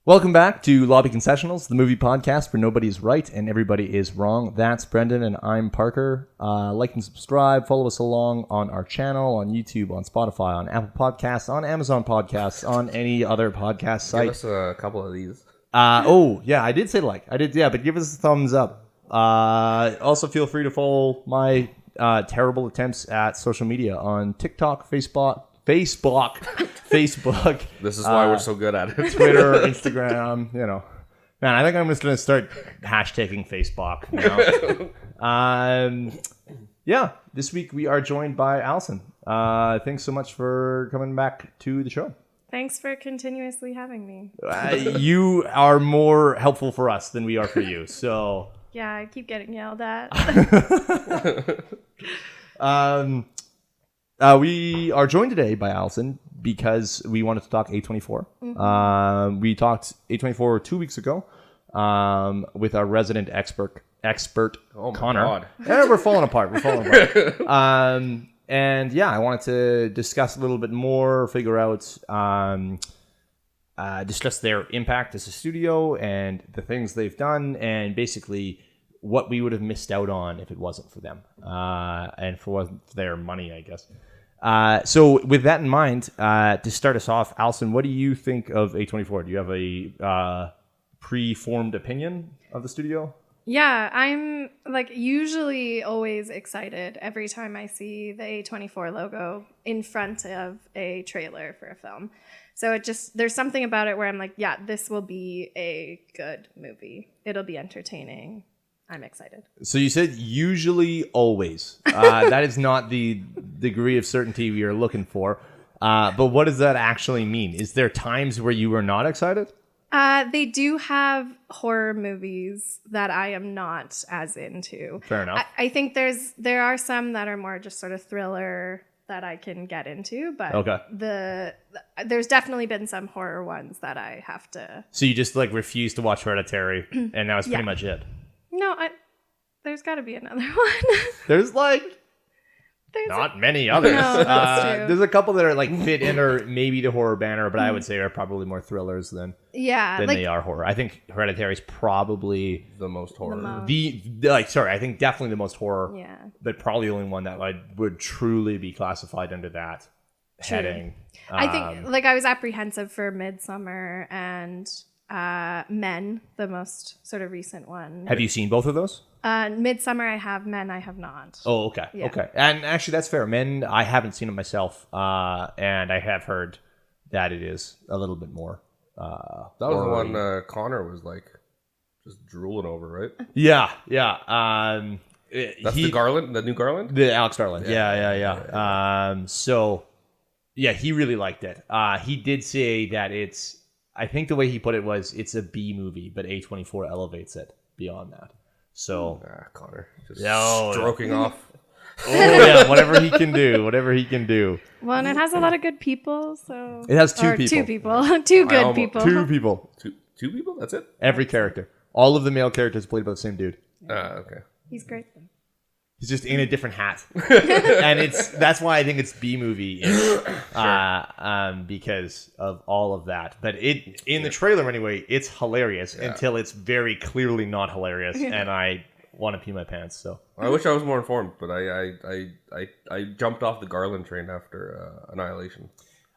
Welcome back to Lobby Concessionals, the movie podcast where nobody is right and everybody is wrong. That's Brendan and I'm Parker. Like and subscribe. Follow us along on our channel, on YouTube, on Spotify, on Apple Podcasts, on Amazon Podcasts, on any other podcast site. Give us a couple of these. I did say like. I did, but give us a thumbs up. Also, feel free to follow my terrible attempts at social media on TikTok, Facebook. This is why we're so good at it. Twitter, Instagram, Man, I think I'm just going to start hashtagging Facebook. This week we are joined by Alison. Thanks so much for coming back to the show. Thanks for continuously having me. You are more helpful for us than we are for you. So yeah, I keep getting yelled at. We are joined today by Alison because we wanted to talk A24. Mm-hmm. We talked A24 2 weeks ago with our resident expert Connor. God. Yeah, we're falling apart. I wanted to discuss a little bit more, figure out, discuss their impact as a studio and the things they've done, and basically what we would have missed out on if it wasn't for them and for their money, I guess. So with that in mind, to start us off, Alison, what do you think of A24? Do you have a pre-formed opinion of the studio? Yeah, I'm usually always excited every time I see the A24 logo in front of a trailer for a film. So there's something about it where I'm like, yeah, this will be a good movie. It'll be entertaining. I'm excited. So you said usually always. That is not the degree of certainty we are looking for. But what does that actually mean? Is there times where you were not excited? They do have horror movies that I am not as into. Fair enough. I think there are some that are more just sort of thriller that I can get into, but okay. There's definitely been some horror ones that I have to. So you just refuse to watch Hereditary, and that was pretty much it. No, there's got to be another one. There's not many others. No, that's true. There's a couple that are fit under maybe the horror banner, but I would say are probably more thrillers than they are horror. I think Hereditary is probably the most horror. I think definitely the most horror. Yeah. But probably the only one that would truly be classified under that heading. I think I was apprehensive for Midsummer and Men, the most sort of recent one. Have you seen both of those? Midsummer I have, Men I have not. Oh, okay. Yeah. Okay. And actually that's fair. Men, I haven't seen it myself. And I have heard that it is a little bit more. That was the one Connor was just drooling over, right? Yeah. That's the Garland, the new Garland? The Alex Garland. Yeah. So, yeah, he really liked it. He did say that I think the way he put it was it's a B movie, but A24 elevates it beyond that. So Connor just stroking off. Oh yeah, whatever he can do. Well, and it has a lot of good people, so it has two good people. Two people. That's it. Every character, all of the male characters played by the same dude. Okay. He's great. He's just in a different hat, and that's why I think it's B movie, because of all of that. But in the trailer anyway, it's hilarious until it's very clearly not hilarious, and I want to pee my pants. So I wish I was more informed, but I jumped off the Garland train after Annihilation.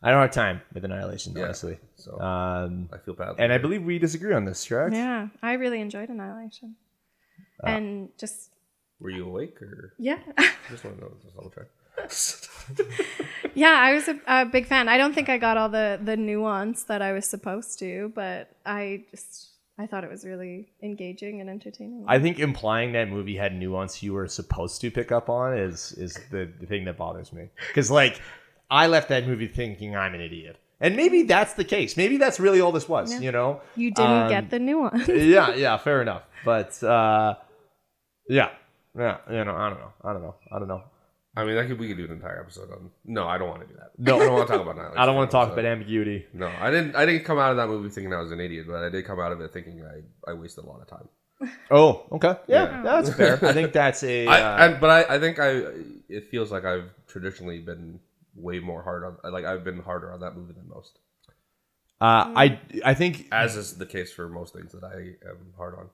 I don't have time with Annihilation, honestly. So I feel bad. And I believe we disagree on this, correct? Yeah, I really enjoyed Annihilation, and just. Were you awake or? Yeah. Just want to know. Just double check. Yeah, I was a big fan. I don't think I got all the nuance that I was supposed to, but I thought it was really engaging and entertaining. I think implying that movie had nuance you were supposed to pick up on is the thing that bothers me. Because I left that movie thinking I'm an idiot. And maybe that's the case. Maybe that's really all this was, You didn't get the nuance. Yeah, fair enough. But yeah, I don't know. I mean, we could do an entire episode on. No, I don't want to do that. No, I don't want to talk about Annihilation. I don't want to talk about ambiguity. No, I didn't come out of that movie thinking I was an idiot, but I did come out of it thinking I wasted a lot of time. Oh, okay, yeah. That's fair. I think that's a. I think it feels like I've traditionally been way more hard on. I've been harder on that movie than most. I think As is the case for most things that I am hard on.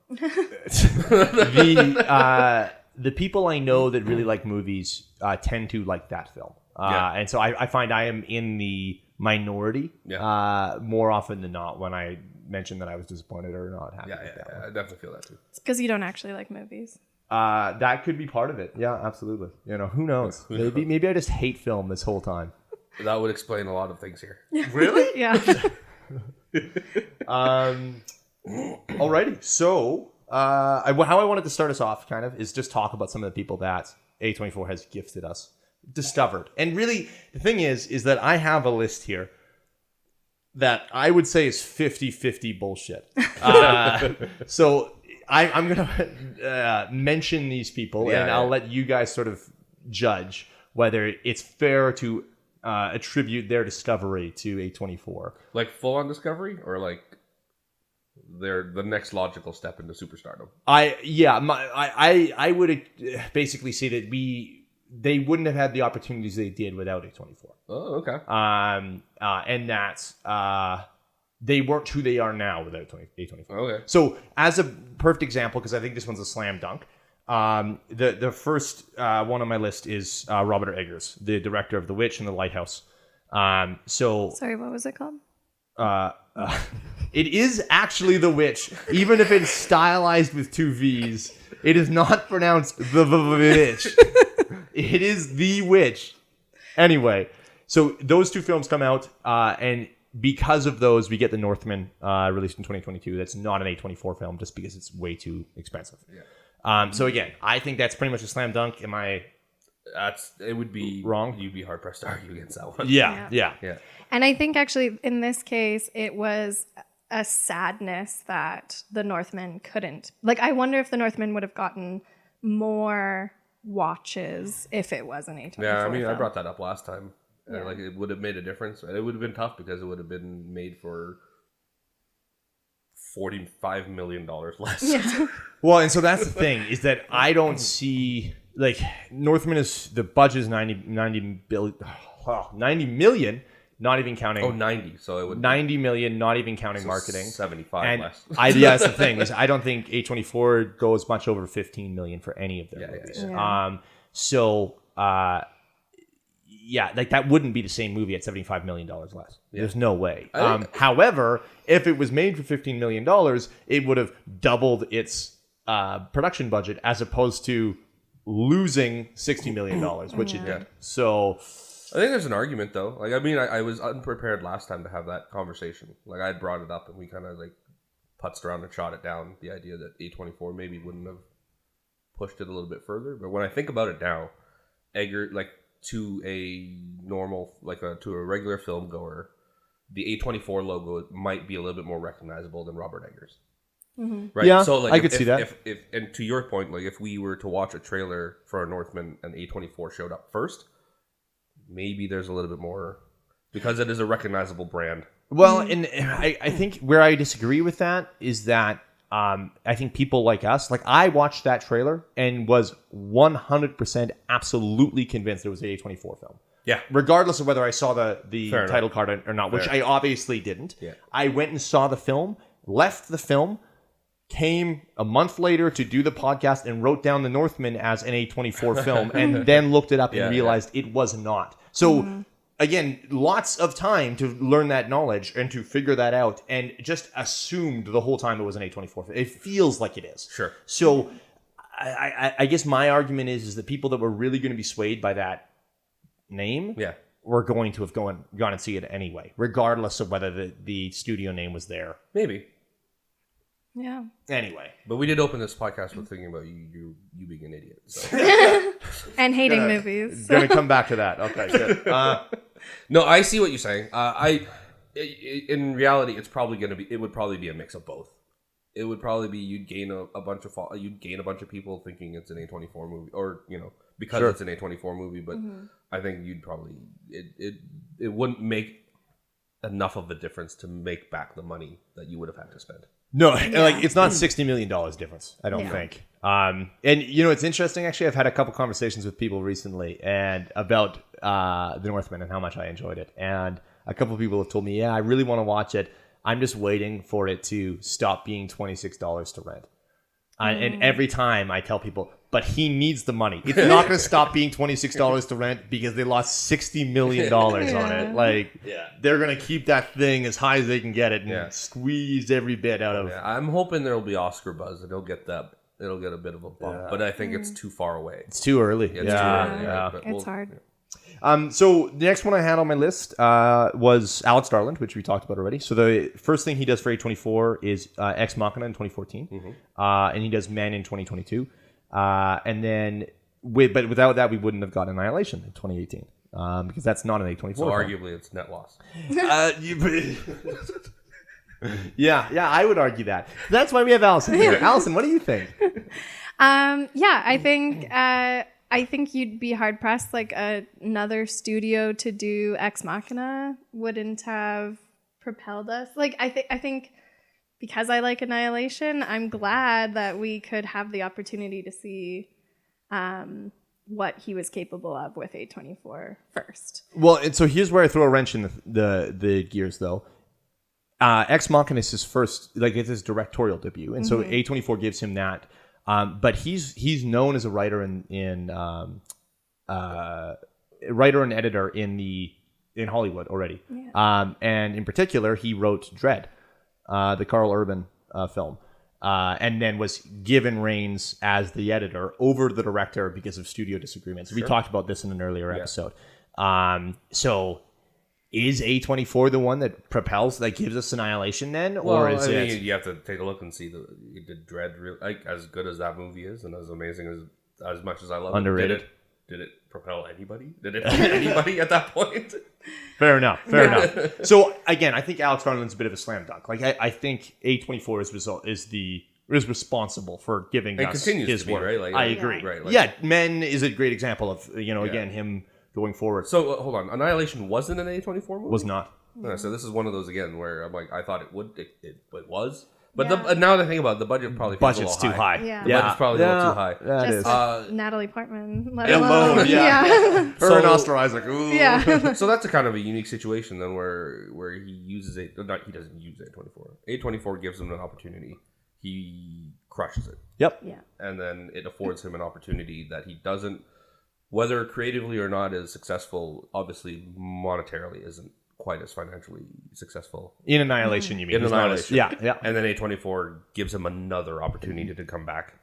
the people I know that really like movies tend to like that film. And so I find I am in the minority more often than not when I mention that I was disappointed or not happy with that one. I definitely feel that too. It's because you don't actually like movies. That could be part of it. Yeah, absolutely. Who knows? Maybe I just hate film this whole time. That would explain a lot of things here. Really? Yeah. Alrighty. So, how I wanted to start us off kind of is just talk about some of the people that A24 has gifted us, discovered. And really, the thing is that I have a list here that I would say is 50-50 bullshit. So I'm going to mention these people, and I'll let you guys sort of judge whether it's fair to attribute their discovery to A24. Like full-on discovery, or like they're the next logical step into superstardom? I would basically say that they wouldn't have had the opportunities they did without A24. Oh, okay. And that they weren't who they are now without A24. Okay. So as a perfect example, because I think this one's a slam dunk, the first one on my list is Robert Eggers, the director of The Witch and The Lighthouse. Sorry, what was it called? It is actually The Witch, even if it's stylized with two V's. It is not pronounced the Witch. It is The Witch. Anyway, so those two films come out, and because of those, we get The Northmen, released in 2022. That's not an A24 film, just because it's way too expensive. Yeah. So again, I think that's pretty much a slam dunk. Am I? It would be wrong. You'd be hard pressed to argue against that one. Yeah. And I think actually in this case, it was a sadness that the Northmen couldn't. Like, I wonder if the Northmen would have gotten more watches if it was an A24 Yeah, I mean, film. I brought that up last time. Like, it would have made a difference. It would have been tough because it would have been made for $45 million less. Yeah. Well, and so that's the thing, is that I don't see, like, Northman is, the budget is 90 million, not even counting. Oh, 90. So it would 90 million, not even counting marketing. 75 and less. That's the thing, is I don't think A24 goes much over 15 million for any of their movies. Yeah. Like that wouldn't be the same movie at $75 million less. There's no way. However, if it was made for $15 million, it would have doubled its production budget as opposed to losing $60 million, which it did. So I think there's an argument, though. Like, I mean, I was unprepared last time to have that conversation. Like, I had brought it up and we kind of like putzed around and shot it down. The idea that A24 maybe wouldn't have pushed it a little bit further. But when I think about it now, Egger, like, to a normal, like to a regular film goer, the A24 logo might be a little bit more recognizable than Robert Eggers. Mm-hmm. Right? Yeah, so, like, I could see that. If and to your point, like if we were to watch a trailer for a Northman and A24 showed up first, maybe there's a little bit more, because it is a recognizable brand. Well, and I think where I disagree with that is that I think people like us, like I watched that trailer and was 100% absolutely convinced it was an A24 film. Yeah. Regardless of whether I saw the Fair title enough. card or not, which Fair. I obviously didn't. Yeah. I went and saw the film, left the film, came a month later to do the podcast and wrote down The Northman as an A24 film and then looked it up and realized it was not. So again, lots of time to learn that knowledge and to figure that out, and just assumed the whole time it was an A24 film. It feels like it is. Sure. So I guess my argument is that people that were really going to be swayed by that name were going to have gone and see it anyway, regardless of whether the studio name was there. Maybe. Yeah. Anyway. But we did open this podcast with thinking about you being an idiot. So. And hating movies. Going to come back to that. Okay, good. No, I see what you're saying. In reality, it would probably be a mix of both. It would probably be you'd gain a bunch of people thinking it's an A24 movie, or because it's an A24 movie. But I think you'd probably it wouldn't make enough of a difference to make back the money that you would have had to spend. No, like it's not $60 million difference, I don't think. And it's interesting. Actually, I've had a couple conversations with people recently and about the Northmen and how much I enjoyed it. And a couple of people have told me, yeah, I really want to watch it. I'm just waiting for it to stop being $26 to rent. And every time I tell people, but he needs the money. It's not going to stop being $26 to rent because they lost $60 million on it. Like, they're going to keep that thing as high as they can get it and squeeze every bit out of it. Yeah, I'm hoping there'll be Oscar buzz and it'll get a bit of a bump. But I think it's too far away. It's too early. It's too early. Right? But It's hard. Yeah. So the next one I had on my list was Alex Garland, which we talked about already. So the first thing he does for A24 is Ex Machina in 2014, and he does Men in 2022. And then, but without that, we wouldn't have got Annihilation in 2018 because that's not an A24. So arguably, it's net loss. Yeah, I would argue that. That's why we have Alison here. Alison, what do you think? I think you'd be hard pressed. Like another studio to do Ex Machina wouldn't have propelled us. Like I think because I like Annihilation, I'm glad that we could have the opportunity to see what he was capable of with A24 first. Well, and so here's where I throw a wrench in the gears, though. Ex Machina is his first, it's his directorial debut, and so A24 gives him that. But he's known as a writer writer and editor in Hollywood already. Yeah. And in particular, he wrote Dread, the Carl Urban film, and then was given reins as the editor over the director because of studio disagreements. Sure. We talked about this in an earlier episode. So is A24 the one that propels, that gives us Annihilation then? Or is it... You have to take a look and see did Dread really, as good as that movie is and as amazing as much as I love underrated. it, did it propel anybody? Did it help anybody at that point? Fair enough. So again, I think Alex Garland's a bit of a slam dunk. Like I think A24 is responsible for giving us his work. Right? Like, I agree. Right, like, Men is a great example of again him going forward. So hold on, Annihilation wasn't an A24 movie? Was not. So this is one of those again where I'm like, I thought it would, it was, but now that I think about it, the budget probably feels budget's a little too high. Yeah. The budget's probably a little too high. That is. With Natalie Portman. Alone, yeah. Her and Oscar Isaac. Ooh. Yeah. So that's a kind of a unique situation then, where he uses he doesn't use A24. A24 gives him an opportunity. He crushes it. Yep. Yeah. And then it affords him an opportunity that he doesn't, whether creatively or not is successful, obviously monetarily isn't quite as financially successful. In Annihilation, you mean? In Annihilation. Yeah. And then A24 gives him another opportunity to come back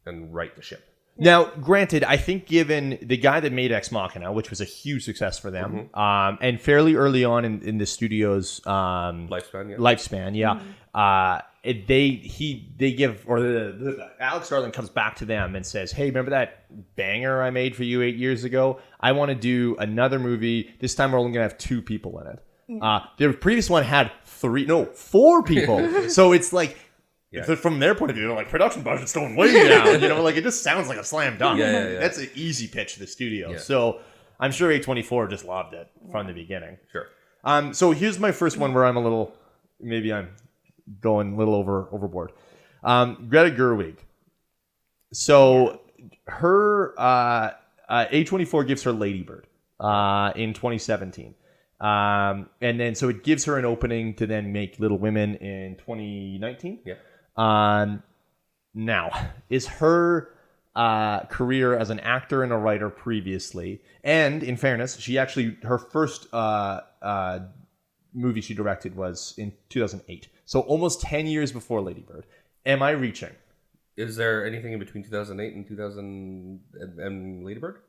and right the ship. Now, granted, I think given the guy that made Ex Machina, which was a huge success for them, and fairly early on in the studio's lifespan, they give, or the Alex Garland comes back to them and says, hey, remember that banger I made for you 8 years ago? I want to do another movie. This time we're only going to have 2 people in it. The previous one had 4 people. So it's like, from their point of view, they're like, production budget's going way down. It just sounds like a slam dunk. Yeah. That's an easy pitch to the studio. Yeah. So I'm sure A24 just loved it from the beginning. Sure. So here's my first one where I'm going a little overboard. Greta Gerwig. So her A24 gives her Lady Bird in 2017. And then so it gives her an opening to then make Little Women in 2019. Yeah. Now, is her career as an actor and a writer previously, and in fairness, she actually, her first movie she directed was in 2008. So almost 10 years before Lady Bird. Am I reaching? Is there anything in between 2008 and 2000 and Lady Bird?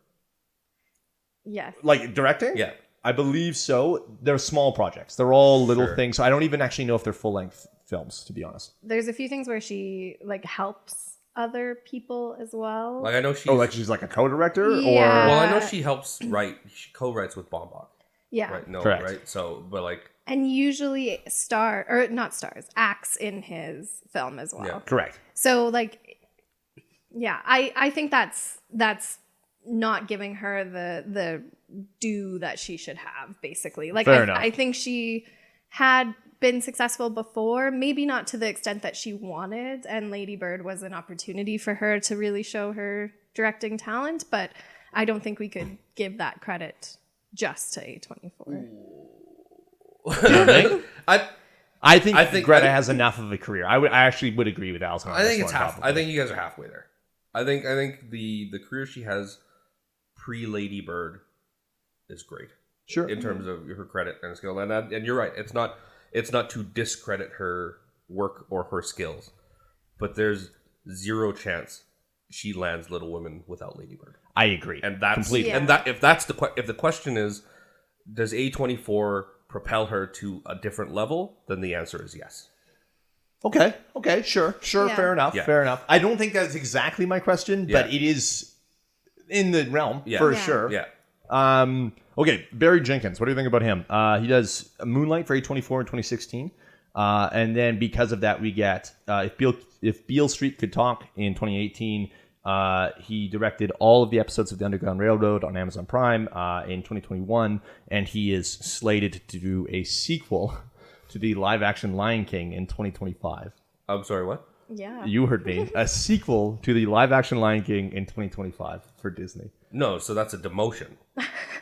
Yes. Like directing? Yeah. I believe so. They're small projects. They're all little things. So I don't even actually know if they're full-length films, to be honest. There's a few things where she helps other people as well. Like I know she's she's like a co-director, Yeah. or well, I know she helps write. She co-writes with Baumbach. Yeah. Right. No. Correct. Right. So, but like. And usually acts in his film as well. Yeah. correct. So I think that's not giving her the due that she should have, basically. Fair enough. I think she had been successful before, maybe not to the extent that she wanted, and Lady Bird was an opportunity for her to really show her directing talent, but I don't think we could give that credit just to A24. I think Greta has enough of a career. I actually would agree with Alison. I think it's half. I think you guys are halfway there. I think the career she has pre Lady Bird is great. Sure. In terms of her credit and skill, and you're right. It's not to discredit her work or her skills, but there's zero chance she lands Little Women without Lady Bird. I agree. And that's completely. And that if the question is, does A24 propel her to a different level? Then the answer is yes. Okay, sure, Yeah. fair enough. I don't think that's exactly my question, but it is in the realm for sure. Yeah. Okay, Barry Jenkins. What do you think about him? He does Moonlight for A24 in 2016, and then because of that, we get if Beale Street Could Talk in 2018. He directed all of the episodes of The Underground Railroad on Amazon Prime in 2021, and he is slated to do a sequel to the live-action Lion King in 2025. I'm sorry, what? Yeah. You heard me. A sequel to the live-action Lion King in 2025 for Disney. No, so that's a demotion.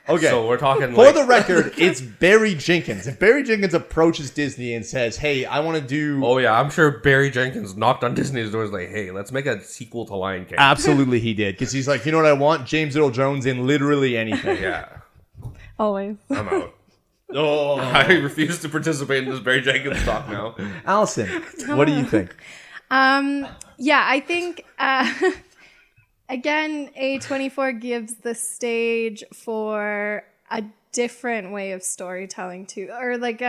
Okay. So we're talking For the record, it's Barry Jenkins. If Barry Jenkins approaches Disney and says, hey, I want to do... Oh, yeah. I'm sure Barry Jenkins knocked on Disney's doors like, hey, let's make a sequel to Lion King. Absolutely he did. Because he's like, you know what I want? James Earl Jones in literally anything. Yeah. Always. I'm out. Oh. I refuse to participate in this Barry Jenkins talk now. Allison, what do you think? Yeah, I think, again, A24 gives the stage for a different way of storytelling too, or like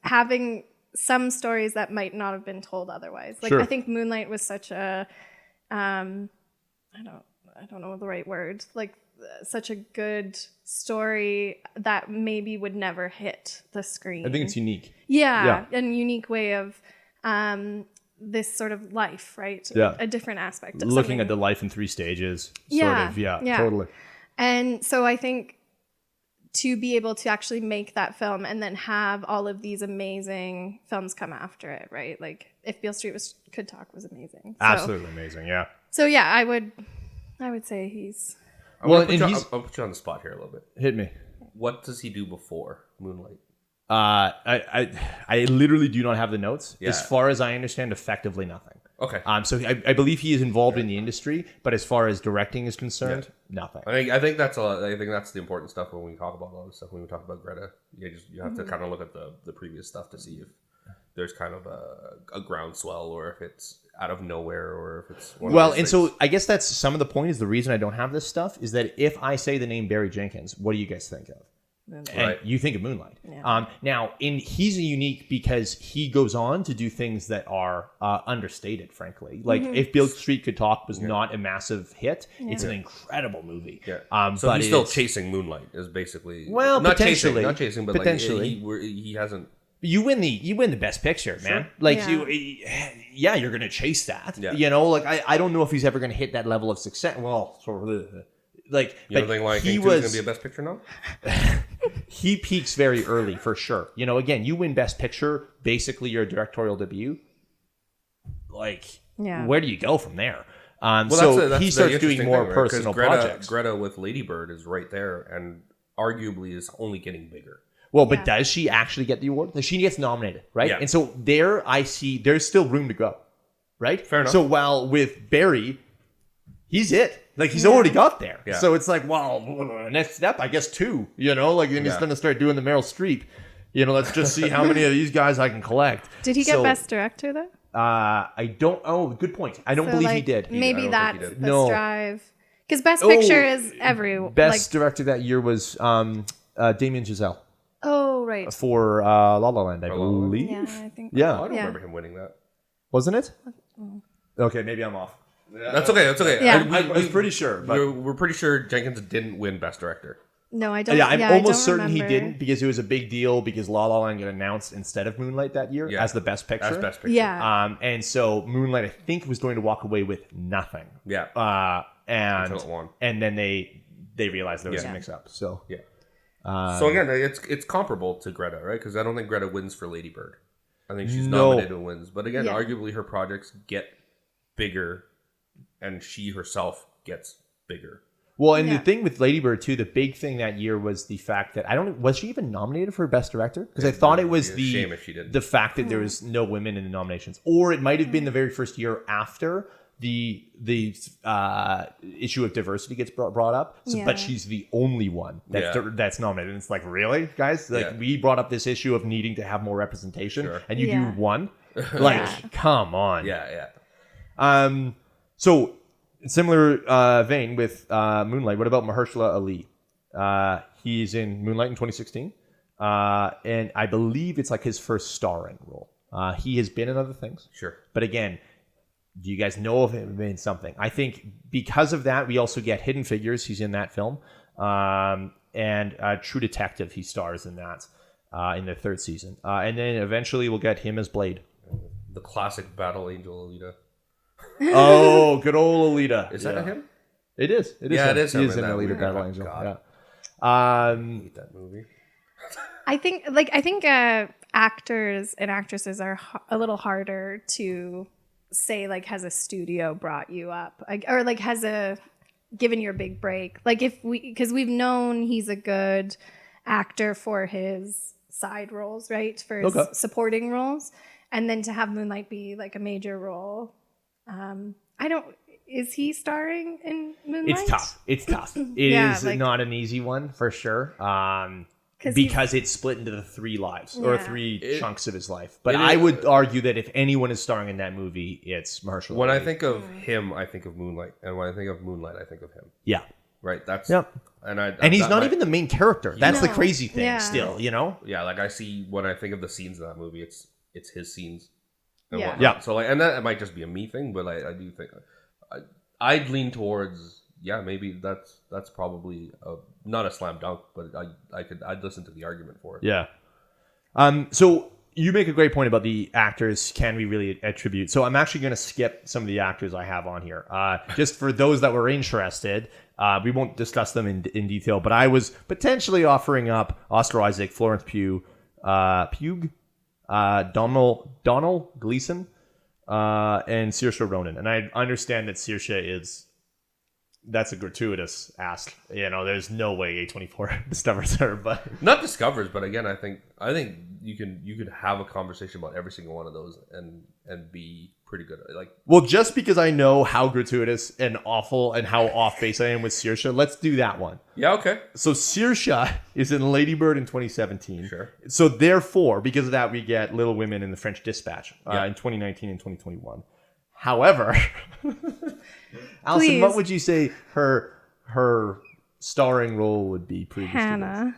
having some stories that might not have been told otherwise. Like, Sure. I think Moonlight was such a, I don't know the right word, like such a good story that maybe would never hit the screen. I think it's unique. Yeah, a unique way of this sort of life, right? Yeah. A different aspect of Looking something. at the life in 3 stages. Yeah, Sort of. Yeah, yeah. totally. And so I think to be able to actually make that film and then have all of these amazing films come after it, right? Like if Beale Street Could Talk was amazing. So, Absolutely amazing, yeah. So yeah, I would say he's... I'll put you on the spot here a little bit. Hit me. What does he do before Moonlight? I literally do not have the notes. Yeah. As far as I understand, effectively nothing. Okay. So I believe he is involved in the industry, but as far as directing is concerned, nothing. I think that's the important stuff when we talk about all this stuff. When we talk about Greta, you have to kind of look at the previous stuff to see if there's kind of a groundswell, or if it's out of nowhere, or if it's one of those things. So I guess that's some of the point. Is the reason I don't have this stuff is that if I say the name Barry Jenkins, what do you guys think of? Moonlight. And Right. you think of Moonlight. Yeah. Now, he's unique because he goes on to do things that are understated, frankly. Like, if Beale Street Could Talk was not a massive hit, it's an incredible movie. Yeah. So but he's still chasing Moonlight is basically Not chasing, potentially, but potentially. like he hasn't. You win the best picture, man. Like Yeah. you're gonna chase that. Yeah. You know, like I don't know if he's ever gonna hit that level of success. Well, sort of, like You don't think Lion King 2 is going to be a best picture now? He peaks very early for sure. You know, again, you win best picture, basically your directorial debut. Like, where do you go from there? So he starts doing more personal projects. Greta with Lady Bird is right there, and arguably is only getting bigger. Well, but does she actually get the award? She gets nominated, right? Yeah. And so there I see there's still room to go, right? Fair enough. So while with Barry, he's it. Like, he's already got there. Yeah. So it's like, well, next step, I guess 2, you know? Like, then he's going to start doing the Meryl Streep. You know, let's just see how many of these guys I can collect. Did he get Best Director, though? I don't... Oh, good point. I don't believe he did. Maybe that's think he did. the No. strive. Because Best Picture is every... Best director that year was Damien Chazelle Oh, right. for La La Land, I La La Land? believe. Yeah, I think... Yeah. I don't remember him winning that. Wasn't it? Okay, maybe I'm off. That's okay. That's okay. Yeah. I was pretty sure. But We're pretty sure Jenkins didn't win Best Director. No, I don't. yeah, I'm I almost don't certain he remember. didn't, because it was a big deal because La La Land got announced instead of Moonlight that year as the best picture. As Best Picture. Yeah. And so Moonlight, I think, was going to walk away with nothing. Yeah. And Until it won. and then they realized there was a mix-up. So Yeah. So again, it's comparable to Greta, right? Because I don't think Greta wins for Lady Bird. I think she's No. nominated and wins. But again, Yeah. arguably her projects get bigger, and she herself gets bigger. Well, and Yeah. the thing with Lady Bird too, the big thing that year was the fact that was she even nominated for Best Director? Because I thought it was It'd be a shame if she didn't. the fact that there was no women in the nominations, or it might have been the very first year after the issue of diversity gets brought up. So, Yeah. But she's the only one that's nominated. And it's like, really, guys? Like we brought up this issue of needing to have more representation, and you do Yeah. one. Like, come on. Yeah. So, similar vein with Moonlight. What about Mahershala Ali? He's in Moonlight in 2016, and I believe it's like his first starring role. He has been in other things, Sure. but again, do you guys know of him in something? I think because of that, we also get Hidden Figures. He's in that film, and True Detective. He stars in that in the third season, and then eventually we'll get him as Blade. The classic Battle Angel Alita. Oh, good old Alita. Is that him? It is. It is. Yeah, him. it is He him is in in that Alita movie. Battle Oh, Angel. God. Yeah. I hate that movie. I think actors and actresses are a little harder to say, like, has a studio brought you up, like, or like has a given you a big break, like because we've known he's a good actor for his side roles, right, for his supporting roles, and then to have Moonlight be like a major role. Is he starring in Moonlight? It's tough. It Yeah, is like- not an easy one for sure. 'Cause Because it's split into the three lives or Yeah. three chunks of his life. But it I is- would argue that if anyone is starring in that movie, it's Mahershala When Ali. I think of him, I think of Moonlight, and when I think of Moonlight, I think of him. yeah. Right? That's Yep. and he's that not might- even the main character. That's the No. crazy thing Yeah. still, you know? Yeah, like I see when I think of the scenes in that movie, it's his scenes. And Yeah. whatnot. Yeah. So like, and that it might just be a me thing, but I do think I'd lean towards maybe that's probably not a slam dunk, but I'd listen to the argument for it. Yeah. So you make a great point about the actors. Can we really attribute? So I'm actually going to skip some of the actors I have on here. Just for those that were interested, we won't discuss them in detail, but I was potentially offering up Oscar Isaac, Florence Pugh, Donald Gleason, and Saoirse Ronan. And I understand that Saoirse that's a gratuitous ask. You know, there's no way A24 discovers her, but Not discovers, but again, I think you could have a conversation about every single one of those and be pretty good. Like, well, just because I know how gratuitous and awful and how off base I am with Saoirse, let's do that one. yeah, okay, So Saoirse is in Lady Bird in 2017. Sure. So therefore, because of that, we get Little Women in the French Dispatch Yeah. in 2019 and 2021. However, Alison, Please. what would you say her starring role would be previously?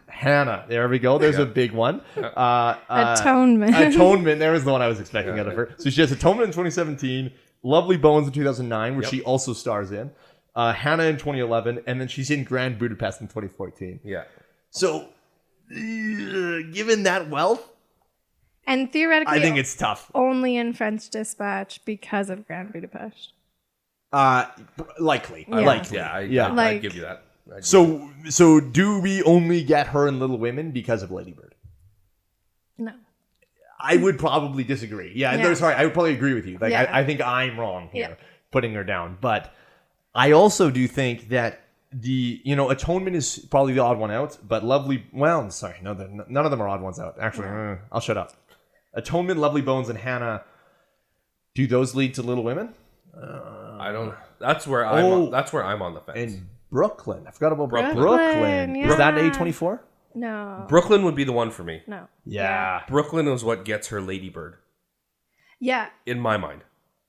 Hannah. There we go. There's a big one. Atonement. Atonement. There was the one I was expecting out of her. So she has Atonement in 2017, Lovely Bones in 2009, where she also stars in, Hannah in 2011, and then she's in Grand Budapest in 2014. yeah. So, given that wealth, And theoretically, I think it's tough. only in French Dispatch because of Grand Budapest. Likely. Yeah. Likely. Yeah, Yeah. I'd Like- give you that. So do we only get her in Little Women because of Lady Bird? No. I would probably disagree. Yeah, Yeah. sorry, I would probably agree with you. Like, Yeah. I think I'm wrong here, Yeah. putting her down. But I also do think that Atonement is probably the odd one out. But Lovely, well, sorry, no, none of them are odd ones out. Actually, I'll shut up. Atonement, Lovely Bones, and Hannah. Do those lead to Little Women? I don't. That's where I'm on the fence. And Brooklyn. I forgot about Brooklyn. Brooklyn, Is that yeah. A24? No. Brooklyn would be the one for me. No. Yeah. Brooklyn is what gets her Lady Bird Yeah. in my mind.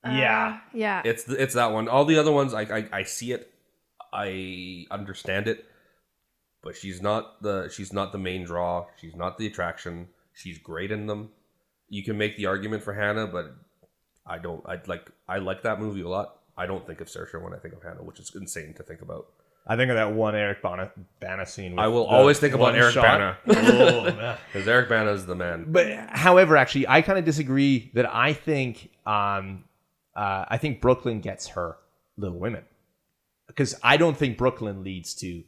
Yeah. Yeah. It's that one. All the other ones, I see it, I understand it, but she's not the main draw. She's not the attraction. She's great in them. You can make the argument for Hannah, but I don't. I like that movie a lot. I don't think of Saoirse when I think of Hannah, which is insane to think about. I think of that one Eric Bana scene. With I will the always think about one Eric shot. Bana. Oh, man. Because Eric Bana is the man. But however, actually, I kind of disagree that I think Brooklyn gets her Little Women, because I don't think Brooklyn leads to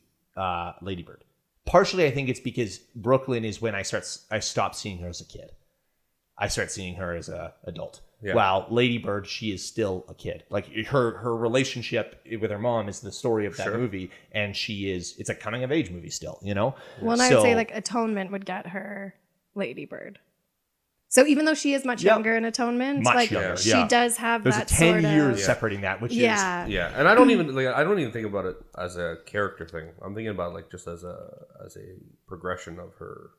Lady Bird. Partially, I think it's because Brooklyn is when I stopped seeing her as a kid. I start seeing her as a adult. Yeah. While Lady Bird, she is still a kid. Like her relationship with her mom is the story of that Sure. movie, and it's a coming of age movie still, you know? Well, and I would say like Atonement would get her Lady Bird. So even though she is much younger in Atonement, Much like younger, she does have there's that a 10 sort years of, separating that, which is Yeah, and I don't even think about it as a character thing. I'm thinking about like just as a progression of her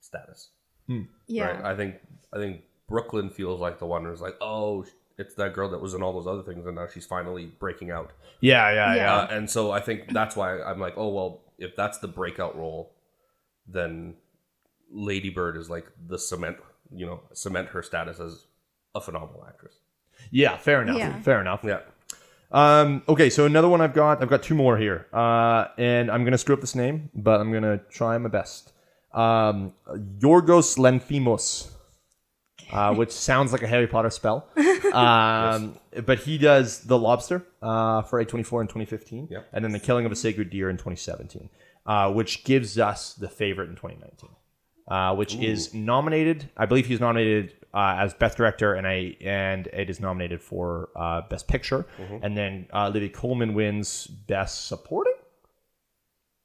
status. yeah. Right? I think Brooklyn feels like the one who's like, oh, it's that girl that was in all those other things, and now she's finally breaking out. Yeah. And so I think that's why I'm like, oh well, if that's the breakout role, then Lady Bird is like the cement her status as a phenomenal actress. Yeah, fair enough. Yeah. Fair enough. Yeah. Okay, so another one I've got two more here. And I'm going to screw up this name, but I'm going to try my best. Yorgos Lanthimos, which sounds like a Harry Potter spell. But he does The Lobster for A24 in 2015, and then The Killing of a Sacred Deer in 2017, which gives us The Favorite in 2019. Which is nominated. I believe he's nominated as Best Director, and it is nominated for Best Picture. And then Olivia Colman wins Best Supporting.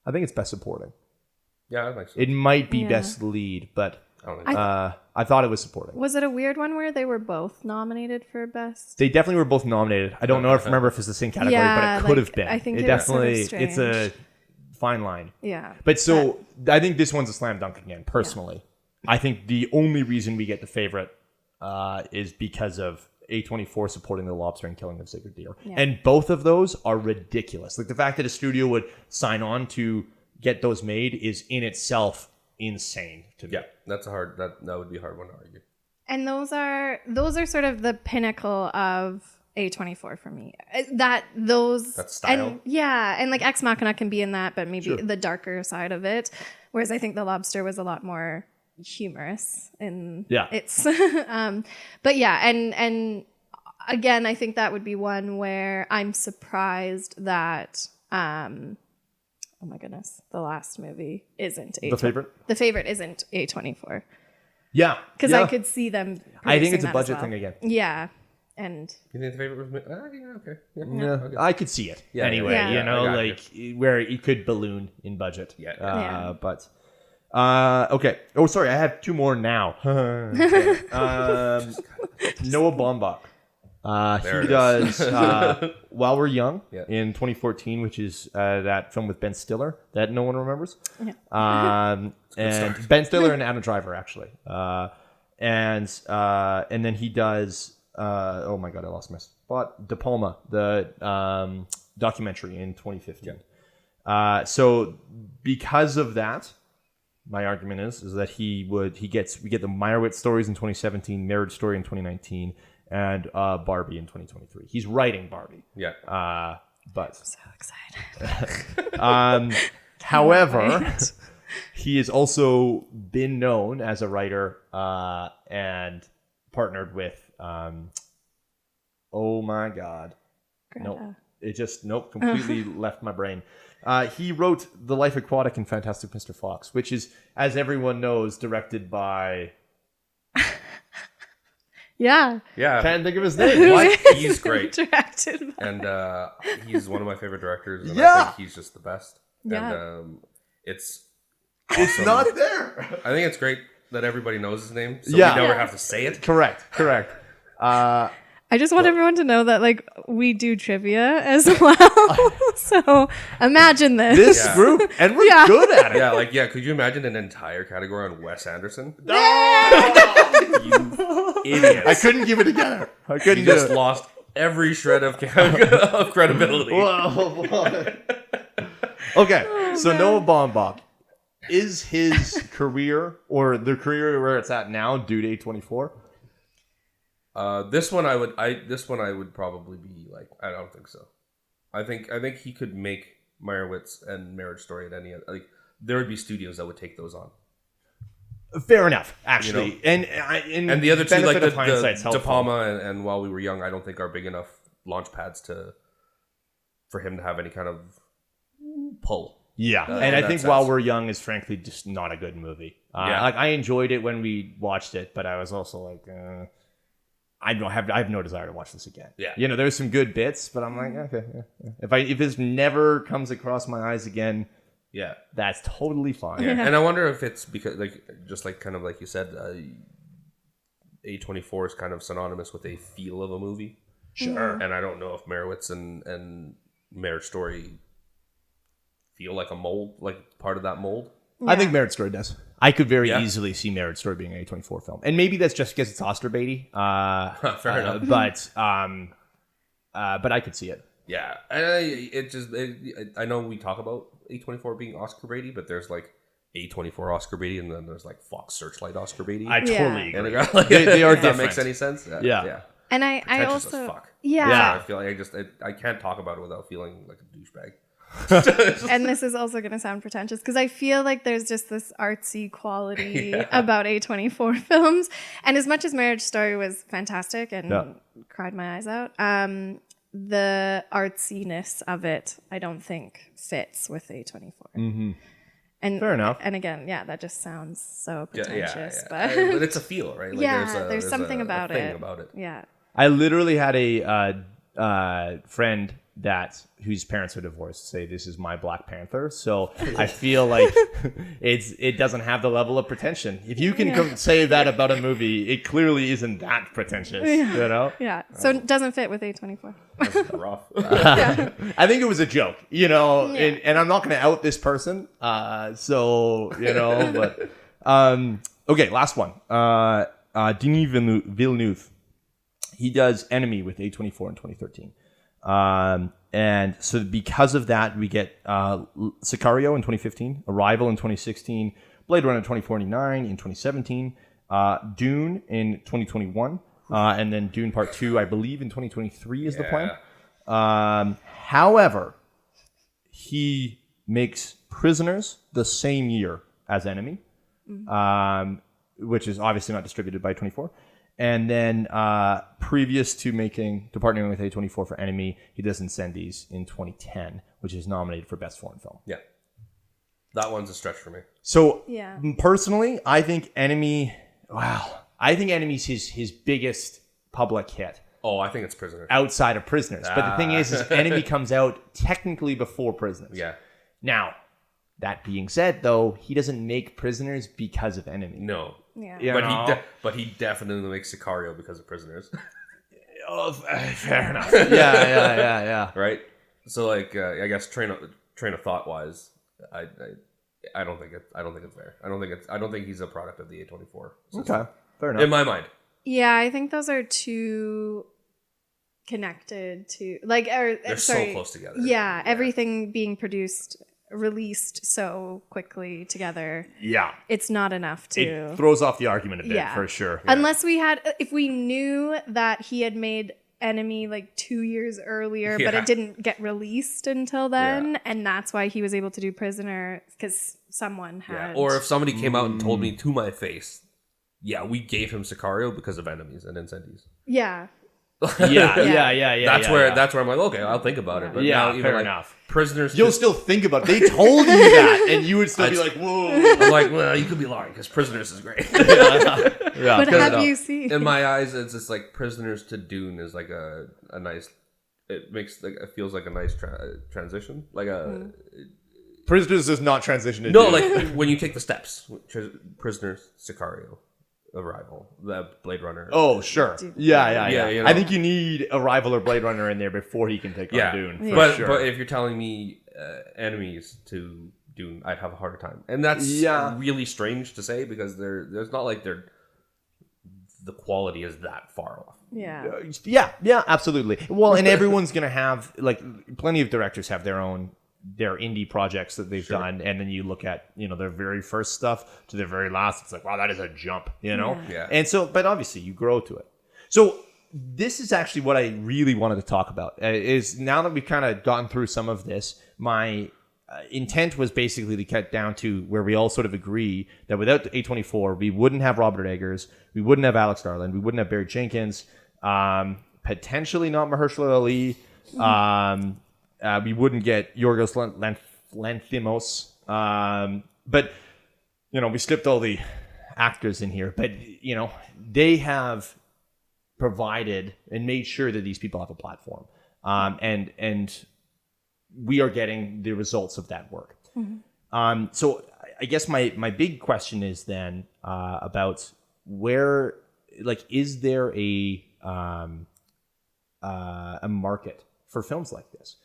I think it's Best Supporting. Yeah, I think so. It might be Best Lead, but I don't think so. I thought it was supporting. Was it a weird one where they were both nominated for best? They definitely were both nominated. I don't remember if it's the same category, but it could have been. I think it it's definitely sort of it's a fine line. Yeah. But so I think this one's a slam dunk again, personally. Yeah. I think the only reason we get The Favorite is because of A24 supporting The Lobster and Killing of Sacred Deer. Yeah. And both of those are ridiculous. Like the fact that a studio would sign on to get those made is in itself insane to me. Yeah, that's that would be a hard one to argue. And those are sort of the pinnacle of A24 for me. That style. And like Ex Machina can be in that, but maybe the darker side of it. Whereas I think The Lobster was a lot more humorous in its but yeah, and again, I think that would be one where I'm surprised that oh my goodness, the last movie isn't A24. The Favorite? The Favorite isn't A24. Yeah. Because I could see them I think it's a that budget as well. thing again. Yeah. And you think The Favorite was okay. Yeah. Okay. I could see it. Anyway, you know, like where it could balloon in budget. But okay. Oh, sorry, I have two more now. Noah Baumbach. He does While We're Young in 2014, which is that film with Ben Stiller that no one remembers. And Ben Stiller and Adam Driver, actually. And then he does, oh my God, I lost my spot. De Palma, the documentary in 2015. So because of that, my argument is that we get the Meyerowitz stories in 2017, Marriage Story in 2019, and Barbie in 2023. He's writing Barbie. Yeah. But I'm so excited. However, he has also been known as a writer and partnered with oh my God. Greta. Completely left my brain. He wrote The Life Aquatic and Fantastic Mr. Fox, which is, as everyone knows, directed by Yeah. Can't think of his name. What? He's great. Directed by. And he's one of my favorite directors. And Yeah. I think he's just the best. Yeah. And it's awesome. It's not there. I think it's great that everybody knows his name, so Yeah. we never have to say it. Correct. I just want everyone to know that like we do trivia as well. So imagine this. This group, and we're good at it. Could you imagine an entire category on Wes Anderson? You Idiots. I couldn't give it together. I couldn't You do just it. lost every shred of credibility. Whoa. Okay, so Noah Baumbach, is his career or the career where it's at now due to A24? This one I would probably be like, I don't think so. I think he could make Meyerowitz and Marriage Story at any other, like there would be studios that would take those on. Fair enough, actually. And the other two, like the helpful. De Palma and While We Were Young, I don't think are big enough launch pads for him to have any kind of pull. Yeah, and in I that think sense. While We're Young is frankly just not a good movie. Yeah. Like I enjoyed it when we watched it, but I was also like, I have no desire to watch this again. Yeah. You know, there's some good bits, but I'm like, okay, yeah. If this never comes across my eyes again, Yeah. that's totally fine. Yeah. And I wonder if it's because, like, just like kind of like you said, A24 is kind of synonymous with a feel of a movie. Sure. And I don't know if Merowitz and Marriage Story feel like a mold, like part of that mold. I think Marriage Story does. I could very Yeah. easily see Marriage Story being an A24 film, and maybe that's just because it's Oscar baity. Fair enough. But I could see it. Yeah, and I know we talk about A24 being Oscar baity, but there's like A24 Oscar baity, and then there's like Fox Searchlight Oscar baity. I totally and agree. like, They are if that different. makes any sense. Yeah. And I Pretentious also as fuck. yeah. I feel like I can't talk about it without feeling like a douchebag. And this is also going to sound pretentious because I feel like there's just this artsy quality about A24 films. And as much as Marriage Story was fantastic and cried my eyes out, the artsiness of it, I don't think fits with A24. Mm-hmm. And Fair enough. And again, that just sounds so pretentious. But it's a feel, right? Like there's something about thing it. about it. Yeah. I literally had a friend whose parents are divorced say this is my Black Panther. So I feel like it doesn't have the level of pretension. If you can say that about a movie, it clearly isn't that pretentious. You know? Yeah. So it doesn't fit with A24. That's rough. I think it was a joke, you know, Yeah. and I'm not going to out this person. So, you know, but okay, last one. Denis Villeneuve. He does Enemy with A24 in 2013. And so because of that, we get Sicario in 2015, Arrival in 2016, Blade Runner 2049 in 2017, Dune in 2021, and then Dune Part 2, I believe, in 2023 is the plan. However, he makes Prisoners the same year as Enemy, which is obviously not distributed by 24. And then previous to partnering with A24 for Enemy, he does Incendies in 2010, which is nominated for Best Foreign Film. Yeah. That one's a stretch for me. So personally, I think Enemy's his biggest public hit. Oh, I think it's Prisoners. Outside of Prisoners. But the thing is Enemy comes out technically before Prisoners. Yeah. Now, that being said, though, he doesn't make Prisoners because of Enemy. No. Yeah. But he definitely makes Sicario because of Prisoners. Oh, fair enough. Yeah. Right? So like I guess train of thought wise, I don't think it's there. I don't think he's a product of the A24 system. Okay. Fair enough. In my mind. Yeah, I think those are too connected to They're so close together. Yeah, everything being released so quickly together. Yeah. It's not enough to It throws off the argument a bit, for sure. Yeah. Unless if we knew that he had made Enemy like 2 years earlier, but it didn't get released until then, and that's why he was able to do Prisoner because someone had. Yeah. Or if somebody came out and told me to my face, we gave him Sicario because of Enemies and Incendies. Yeah. Yeah. That's where I'm like, okay, I'll think about it. But now, even fair enough. Prisoners. You'll still think about it. They told you that, and you would still be like, whoa. I'm like, well, you could be lying because Prisoners is great. But have you seen? In my eyes, it's just like Prisoners to Dune is like a nice. It feels like a nice transition. Like a Prisoners does not transition to no, Dune. like when you take the steps. Prisoners, Sicario, Arrival, the Blade Runner. Oh, sure. Yeah. You know. I think you need Arrival or Blade Runner in there before he can take on Dune. But Sure. but if you're telling me Enemies to Dune, I'd have a harder time, and that's really strange to say because there's not like the quality is that far off. Yeah. Absolutely. Well, and everyone's gonna have like plenty of directors have their indie projects that they've done, and then you look at their very first stuff to their very last. It's like, wow, that is a jump, Yeah. And so, but obviously, you grow to it. So this is actually what I really wanted to talk about. Is now that we've kind of gotten through some of this, my intent was basically to cut down to where we all sort of agree that without A24, we wouldn't have Robert Eggers, we wouldn't have Alex Garland, we wouldn't have Barry Jenkins, potentially not Mahershala Ali. We wouldn't get Yorgos Lanthimos. But, we skipped all the actors in here. But, they have provided and made sure that these people have a platform. And we are getting the results of that work. Mm-hmm. So I guess my big question is then about where, is there a market for films like this?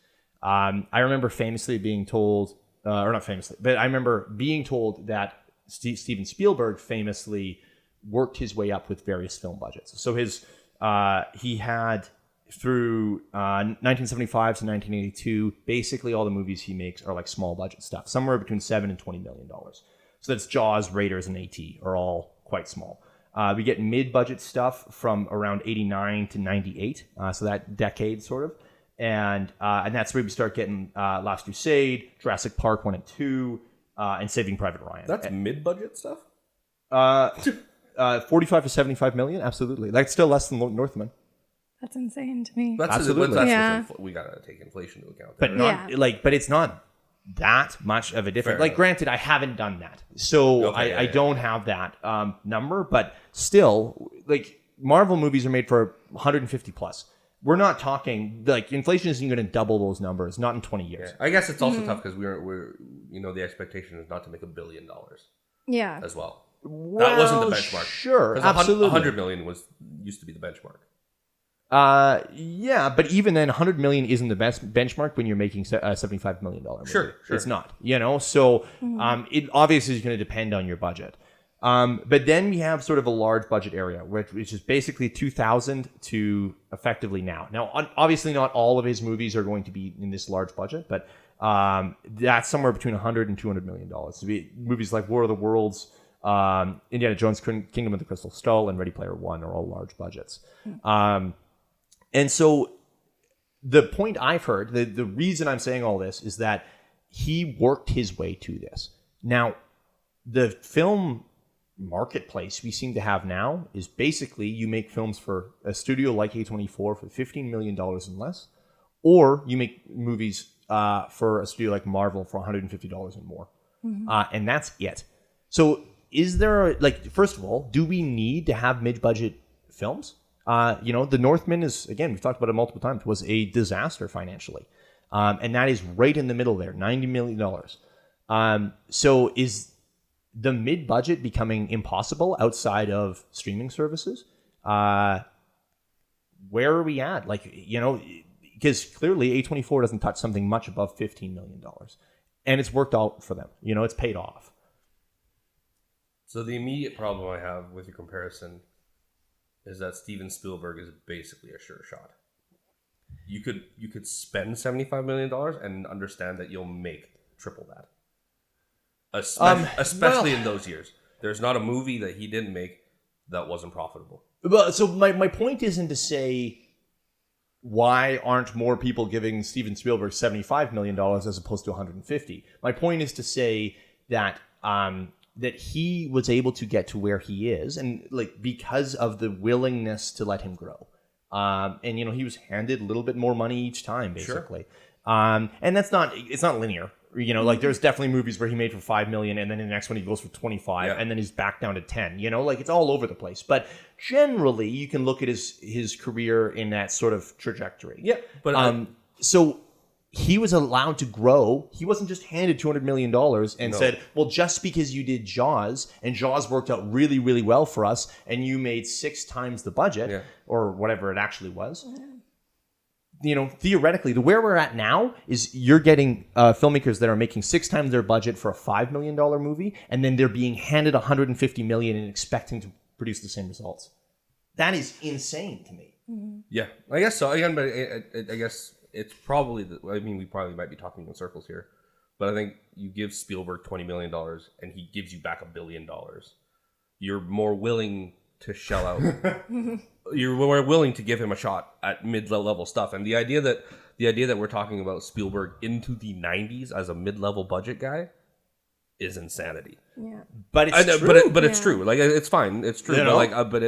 I remember famously being told, or not famously, but I remember being told that Steven Spielberg famously worked his way up with various film budgets. So he had through 1975 to 1982, basically all the movies he makes are like small budget stuff, somewhere between $7 and $20 million. So that's Jaws, Raiders, and A.T. are all quite small. We get mid-budget stuff from around 89 to 98, so that decade sort of. And that's where we start getting Last Crusade, Jurassic Park 1 and 2, and Saving Private Ryan. That's mid-budget stuff? 45 to 75 million, absolutely. That's still less than Northmen. That's insane to me. Absolutely. We gotta take inflation into account. But but it's not that much of a difference. Fair Granted, I haven't done that, so I don't have that number. But still, Marvel movies are made for 150 plus. We're not talking inflation isn't going to double those numbers, not in 20 years. Yeah. I guess it's also tough because we're the expectation is not to make $1 billion. Yeah. As well. Well, that wasn't the benchmark. Sure, absolutely. 100 million used to be the benchmark. Yeah, but even then, 100 million isn't the best benchmark when you're making a $75 million movie. Sure. It's not, so it obviously is going to depend on your budget. But then we have sort of a large budget area, which is basically 2000 to effectively now. Now, obviously not all of his movies are going to be in this large budget, but that's somewhere between 100 and $200 million. So movies like War of the Worlds, Indiana Jones, Kingdom of the Crystal Skull, and Ready Player One are all large budgets. And so the point I've heard, the reason I'm saying all this is that he worked his way to this. Now, the film marketplace we seem to have now is basically you make films for a studio like A24 for $15 million and less, or you make movies for a studio like Marvel for $150 and more. Mm-hmm. And that's it. So is there, first of all, do we need to have mid-budget films? The Northmen is, again, we've talked about it multiple times, was a disaster financially. And that is right in the middle there, $90 million. So is the mid-budget becoming impossible outside of streaming services? Where are we at? Because clearly A24 doesn't touch something much above $15 million. And it's worked out for them. It's paid off. So the immediate problem I have with your comparison is that Steven Spielberg is basically a sure shot. You could spend $75 million and understand that you'll make triple that. Especially in those years. There's not a movie that he didn't make that wasn't profitable. But so my point isn't to say why aren't more people giving Steven Spielberg $75 million as opposed to 150. My point is to say that that he was able to get to where he is, and because of the willingness to let him grow. And he was handed a little bit more money each time, basically. Sure. And it's not linear. There's definitely movies where he made for $5 million, and then in the next one he goes for 25, and then he's back down to 10. It's all over the place. But generally, you can look at his career in that sort of trajectory. Yeah, but so he was allowed to grow. He wasn't just handed $200 million and said, well, just because you did Jaws, and Jaws worked out really, really well for us, and you made 6 times the budget, or whatever it actually was. Theoretically, where we're at now is you're getting filmmakers that are making 6 times their budget for a $5 million movie, and then they're being handed $150 million and expecting to produce the same results. That is insane to me. Mm-hmm. Yeah, I guess so. Again, but I guess it's probably, we probably might be talking in circles here, but I think you give Spielberg $20 million and he gives you back $1 billion. You're more willing to shell out. You're more willing to give him a shot at mid-level stuff. And the idea that we're talking about Spielberg into the 90s as a mid-level budget guy is insanity. Yeah, but it's true. But it's true. It's fine. It's true. But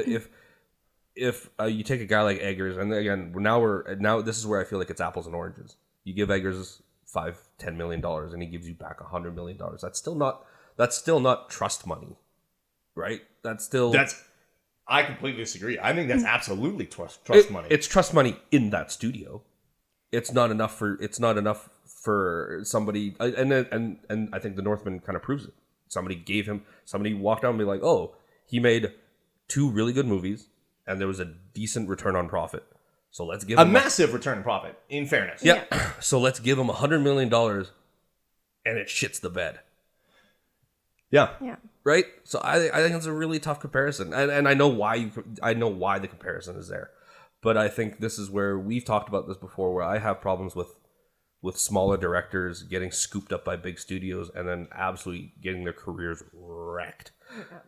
if you take a guy like Eggers, and again, now this is where I feel like it's apples and oranges. You give Eggers $5-10 million and he gives you back $100 million. That's still not trust money, right? I completely disagree. I think that's absolutely trust money. It's trust money in that studio. It's not enough for somebody, and I think the Northmen kind of proves it. Somebody walked out and be like, oh, he made 2 really good movies and there was a decent return on profit. So let's give him massive return on profit, in fairness. Yeah. So let's give him $100 million and it shits the bed. Yeah. Yeah. Right? So I think it's a really tough comparison. And I know why the comparison is there. But I think this is where we've talked about this before, where I have problems with smaller directors getting scooped up by big studios and then absolutely getting their careers wrecked. Yeah.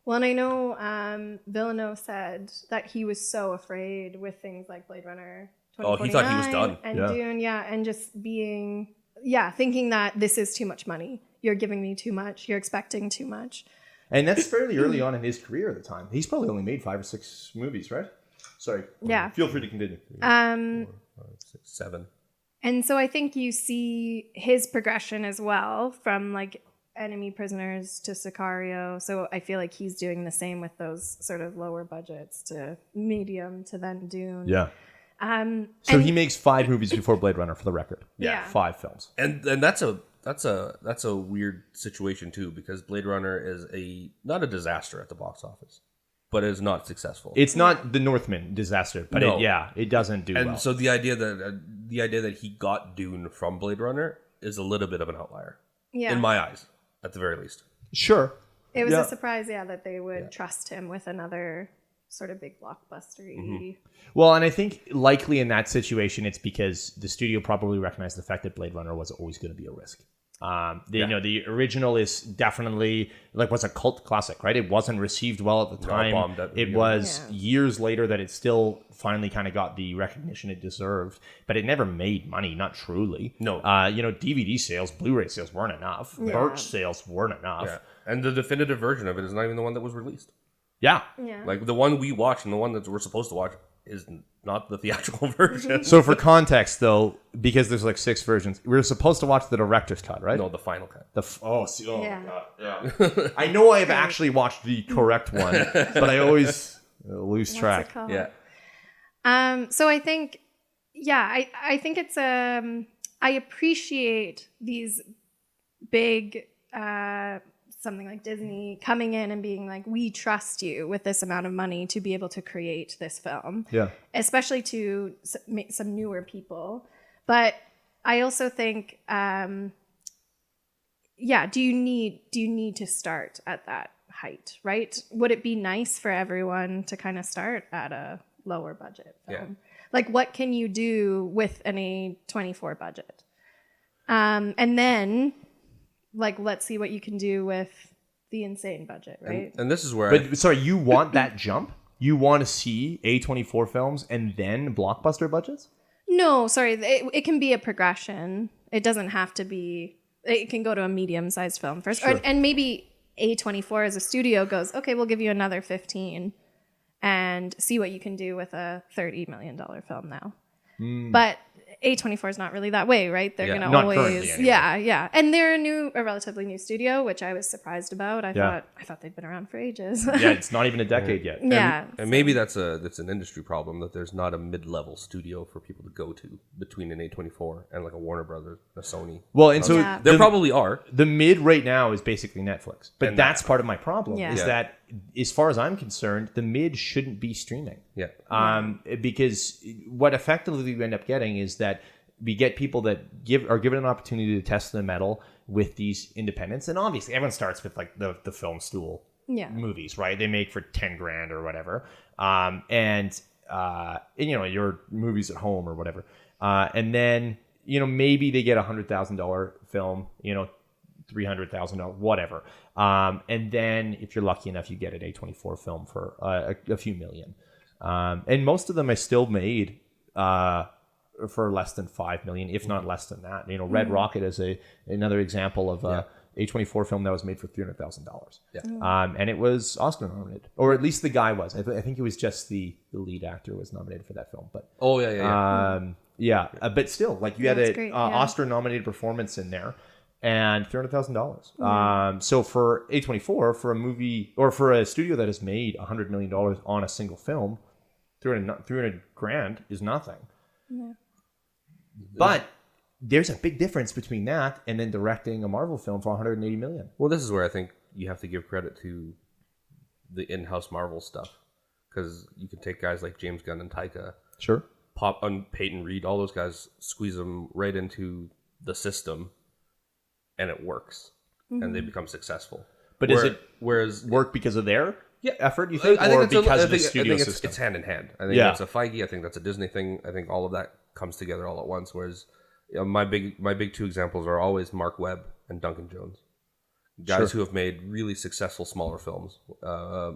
Well, and I know Villeneuve said that he was so afraid with things like Blade Runner 2049. Oh, he thought he was done. And Dune, and just being, thinking that this is too much money. You're giving me too much. You're expecting too much. And that's fairly early on in his career at the time. He's probably only made 5 or 6 movies, right? Sorry. Yeah. Feel free to continue. 4, 5, 6, 7. And so I think you see his progression as well from like Enemy Prisoners to Sicario. So I feel like he's doing the same with those sort of lower budgets to medium to then Dune. Yeah. So he makes 5 movies before Blade Runner, for the record. Yeah. 5 films. And that's a weird situation too, because Blade Runner is not a disaster at the box office, but it is not successful. It's not the Northmen disaster, but it doesn't do well. And so the idea that he got Dune from Blade Runner is a little bit of an outlier, in my eyes, at the very least. Sure. It was a surprise, that they would trust him with another sort of big blockbuster-y. Mm-hmm. Well, and I think likely in that situation, it's because the studio probably recognized the fact that Blade Runner was always going to be a risk. The original is definitely was a cult classic, right? It wasn't received well at the time. It was years later that it still finally kind of got the recognition it deserved, but it never made money, not truly. No. DVD sales, Blu-ray sales weren't enough. Merch sales weren't enough. Yeah. And the definitive version of it is not even the one that was released. Yeah. Like the one we watched and the one that we're supposed to watch is not the theatrical version. So for context, though, because there's 6 versions, we were supposed to watch the director's cut, right? No, the final cut. God, I know I've actually watched the correct one, but I always lose track. So I think, I think it's I appreciate these big something like Disney coming in and being like, we trust you with this amount of money to be able to create this film. Yeah. Especially to some newer people. But I also think, do you need to start at that height, right? Would it be nice for everyone to kind of start at a lower budget film? Like, what can you do with an A24 budget? And then, let's see what you can do with the insane budget, right? And this is where... But sorry, you want that jump? You want to see A24 films and then blockbuster budgets? No, sorry. It can be a progression. It doesn't have to be... It can go to a medium-sized film first. Sure. And maybe A24 as a studio goes, okay, we'll give you another 15 and see what you can do with a $30 million film now. But A24 is not really that way, right? They're going to always, anyway. And they're a relatively new studio, which I was surprised about. I thought they'd been around for ages. It's not even a decade yet. And maybe that's an industry problem, that there's not a mid-level studio for people to go to between an A24 and a Warner Brothers, a Sony. Well, and so there probably are. The mid right now is basically Netflix, but that's part of my problem is that, as far as I'm concerned, the mid shouldn't be streaming. Because what effectively we end up getting is that we get people that are given an opportunity to test the metal with these independents, and obviously everyone starts with the film stool movies, right? They make for $10,000 or whatever, and your movies at home or whatever, and then maybe they get $100,000 film, $300,000, whatever. And then if you're lucky enough, you get an A24 film for a few million. And most of them are still made for less than $5 million, if not less than that. Red Rocket is another example of A24 film that was made for $300,000. Yeah. And it was Oscar nominated, or at least the guy was. I think it was just the lead actor was nominated for that film. But Oh yeah. but still, like you had that's an great, yeah. Oscar nominated performance in there, and $300,000. So for A24, for a movie or for a studio that has made $100 million on a single film, 300 grand is nothing. Yeah. But there's a big difference between that and then directing a Marvel film for 180 million. Well, this is where I think you have to give credit to the in-house Marvel stuff, because you can take guys like James Gunn and Taika, Sure. Peyton Reed, all those guys, squeeze them right into the system, and it works, and they become successful. But whereas work because of their Yeah. effort, you think, I think or it's because I of the think, studio I think system? it's hand in hand. I think Yeah. that's a Feige. I think that's a Disney thing. I think all of that comes together all at once. Whereas my big two examples are always Mark Webb and Duncan Jones, guys who have made really successful smaller films,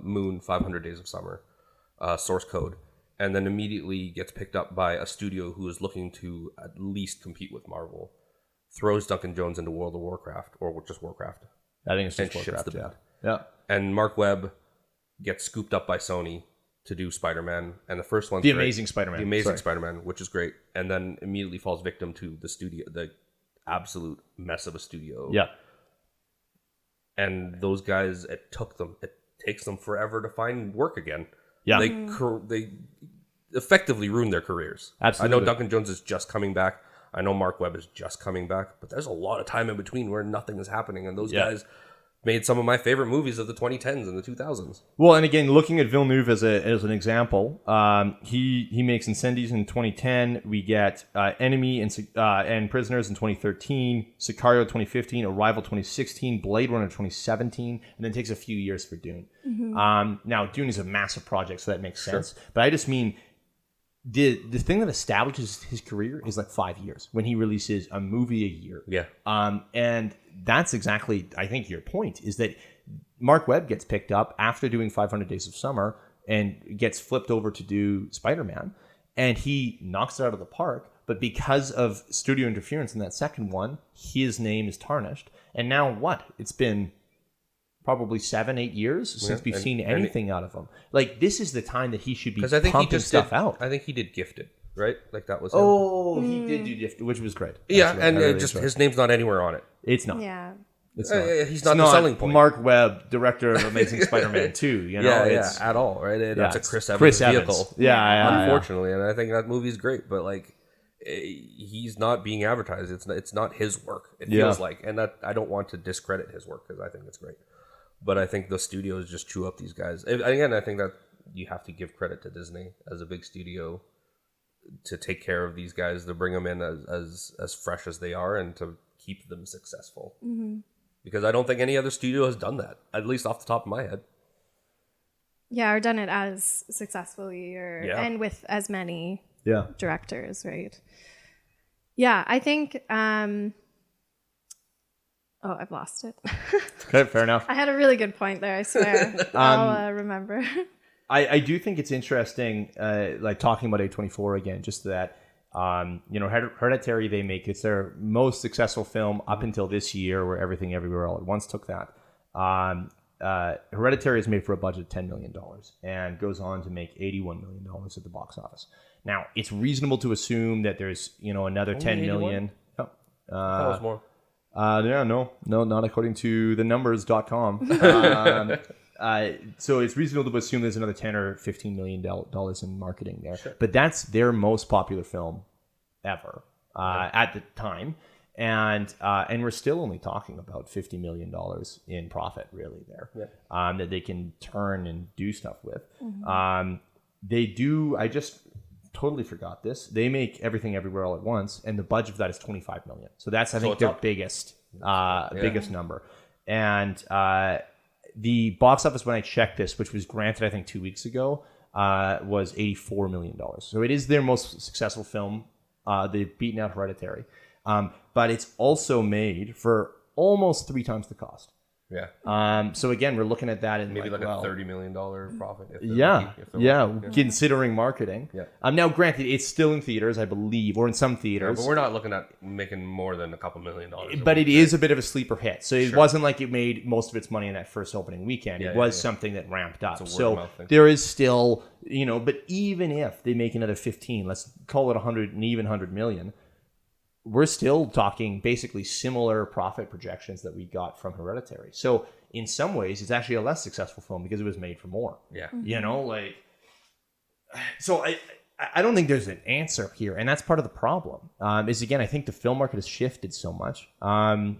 Moon, 500 Days of Summer, Source Code, and then immediately gets picked up by a studio who is looking to at least compete with Marvel, throws Duncan Jones into World of Warcraft or just Warcraft, I think it's and just ships Warcraft, the bed. yeah. And Mark Webb gets scooped up by Sony to do Spider-Man, and the first one's The great. Amazing Spider-Man. The Amazing Sorry. Spider-Man, which is great, and then immediately falls victim to the absolute mess of a studio. Yeah. And those guys, it takes them forever to find work again. Yeah. They effectively ruined their careers. Absolutely. I know Duncan Jones is just coming back. I know Mark Webb is just coming back, but there's a lot of time in between where nothing is happening, and those guys made some of my favorite movies of the 2010s and the 2000s. Well, and again, looking at Villeneuve as an example, he makes Incendies in 2010. We get Enemy and Prisoners in 2013, Sicario 2015, Arrival 2016, Blade Runner 2017, and then takes a few years for Dune. Now, Dune is a massive project, so that makes sense. But I just mean the thing that establishes his career is like 5 years when he releases a movie a year. Yeah. And that's exactly, I think, your point, is that Mark Webb gets picked up after doing 500 Days of Summer and gets flipped over to do Spider-Man, and he knocks it out of the park. But because of studio interference in that second one, his name is tarnished. And now what? It's been probably 7-8 years since we've seen anything out of him. Like, this is the time that he should be pumping stuff out. I think he did Gifted, right? Like that was him. Oh, he did do Gifted, which was great. Yeah, Actually, and I really just enjoyed his name's not anywhere on it. It's not. Yeah. It's not. He's It's not the selling point. Mark Webb, director of Amazing Spider-Man 2. You know, it's at all, right? It's a it's Chris Evans vehicle. Yeah. Unfortunately, and I think that movie's great, but like, he's not being advertised. It's not his work. It feels like, and that I don't want to discredit his work because I think it's great, but I think the studios just chew up these guys. Again, I think that you have to give credit to Disney as a big studio to take care of these guys, to bring them in as fresh as they are, and to keep them successful. Because I don't think any other studio has done that, at least off the top of my head. Yeah, or done it as successfully and with as many directors, right? Yeah, I think... I've lost it. Okay, fair enough. I had a really good point there, I swear. I'll remember. I do think it's interesting, like talking about A24 again, just that, Hereditary, it's their most successful film up until this year, where Everything Everywhere All at Once took that. Hereditary is made for a budget of $10 million and goes on to make $81 million at the box office. Now, it's reasonable to assume that there's, another $10 million. Oh, That was more. No, not according to the numbers.com. So it's reasonable to assume there's another $10 or $15 million in marketing there. Sure. But that's their most popular film ever at the time. And we're still only talking about $50 million in profit, really, there, that they can turn and do stuff with. They do, I just totally forgot this. They make Everything Everywhere All at Once, and the budget for that is $25 million. So that's, I think, their biggest number. And the box office, when I checked this, which was granted, I think, 2 weeks ago, was $84 million. So it is their most successful film. They've beaten out Hereditary. But it's also made for almost 3 times the cost. Yeah. So again, we're looking at that and Maybe like a well, $30 million profit. If they're yeah, lucky, if they're lucky. considering marketing. Yeah. Now, granted, it's still in theaters, I believe, or in some Yeah, theaters. but we're not looking at making more than a couple $1 million. But it is a bit of a sleeper hit. So it wasn't like it made most of its money in that first opening weekend. It was something that ramped up. It's a So word-of-mouth thing. there is still, but even if they make another 15, let's call it 100 and even 100 million, we're still talking basically similar profit projections that we got from Hereditary. So in some ways, it's actually a less successful film because it was made for more. Yeah. So I don't think there's an answer here, and that's part of the problem. Is again, I think the film market has shifted so much. Colin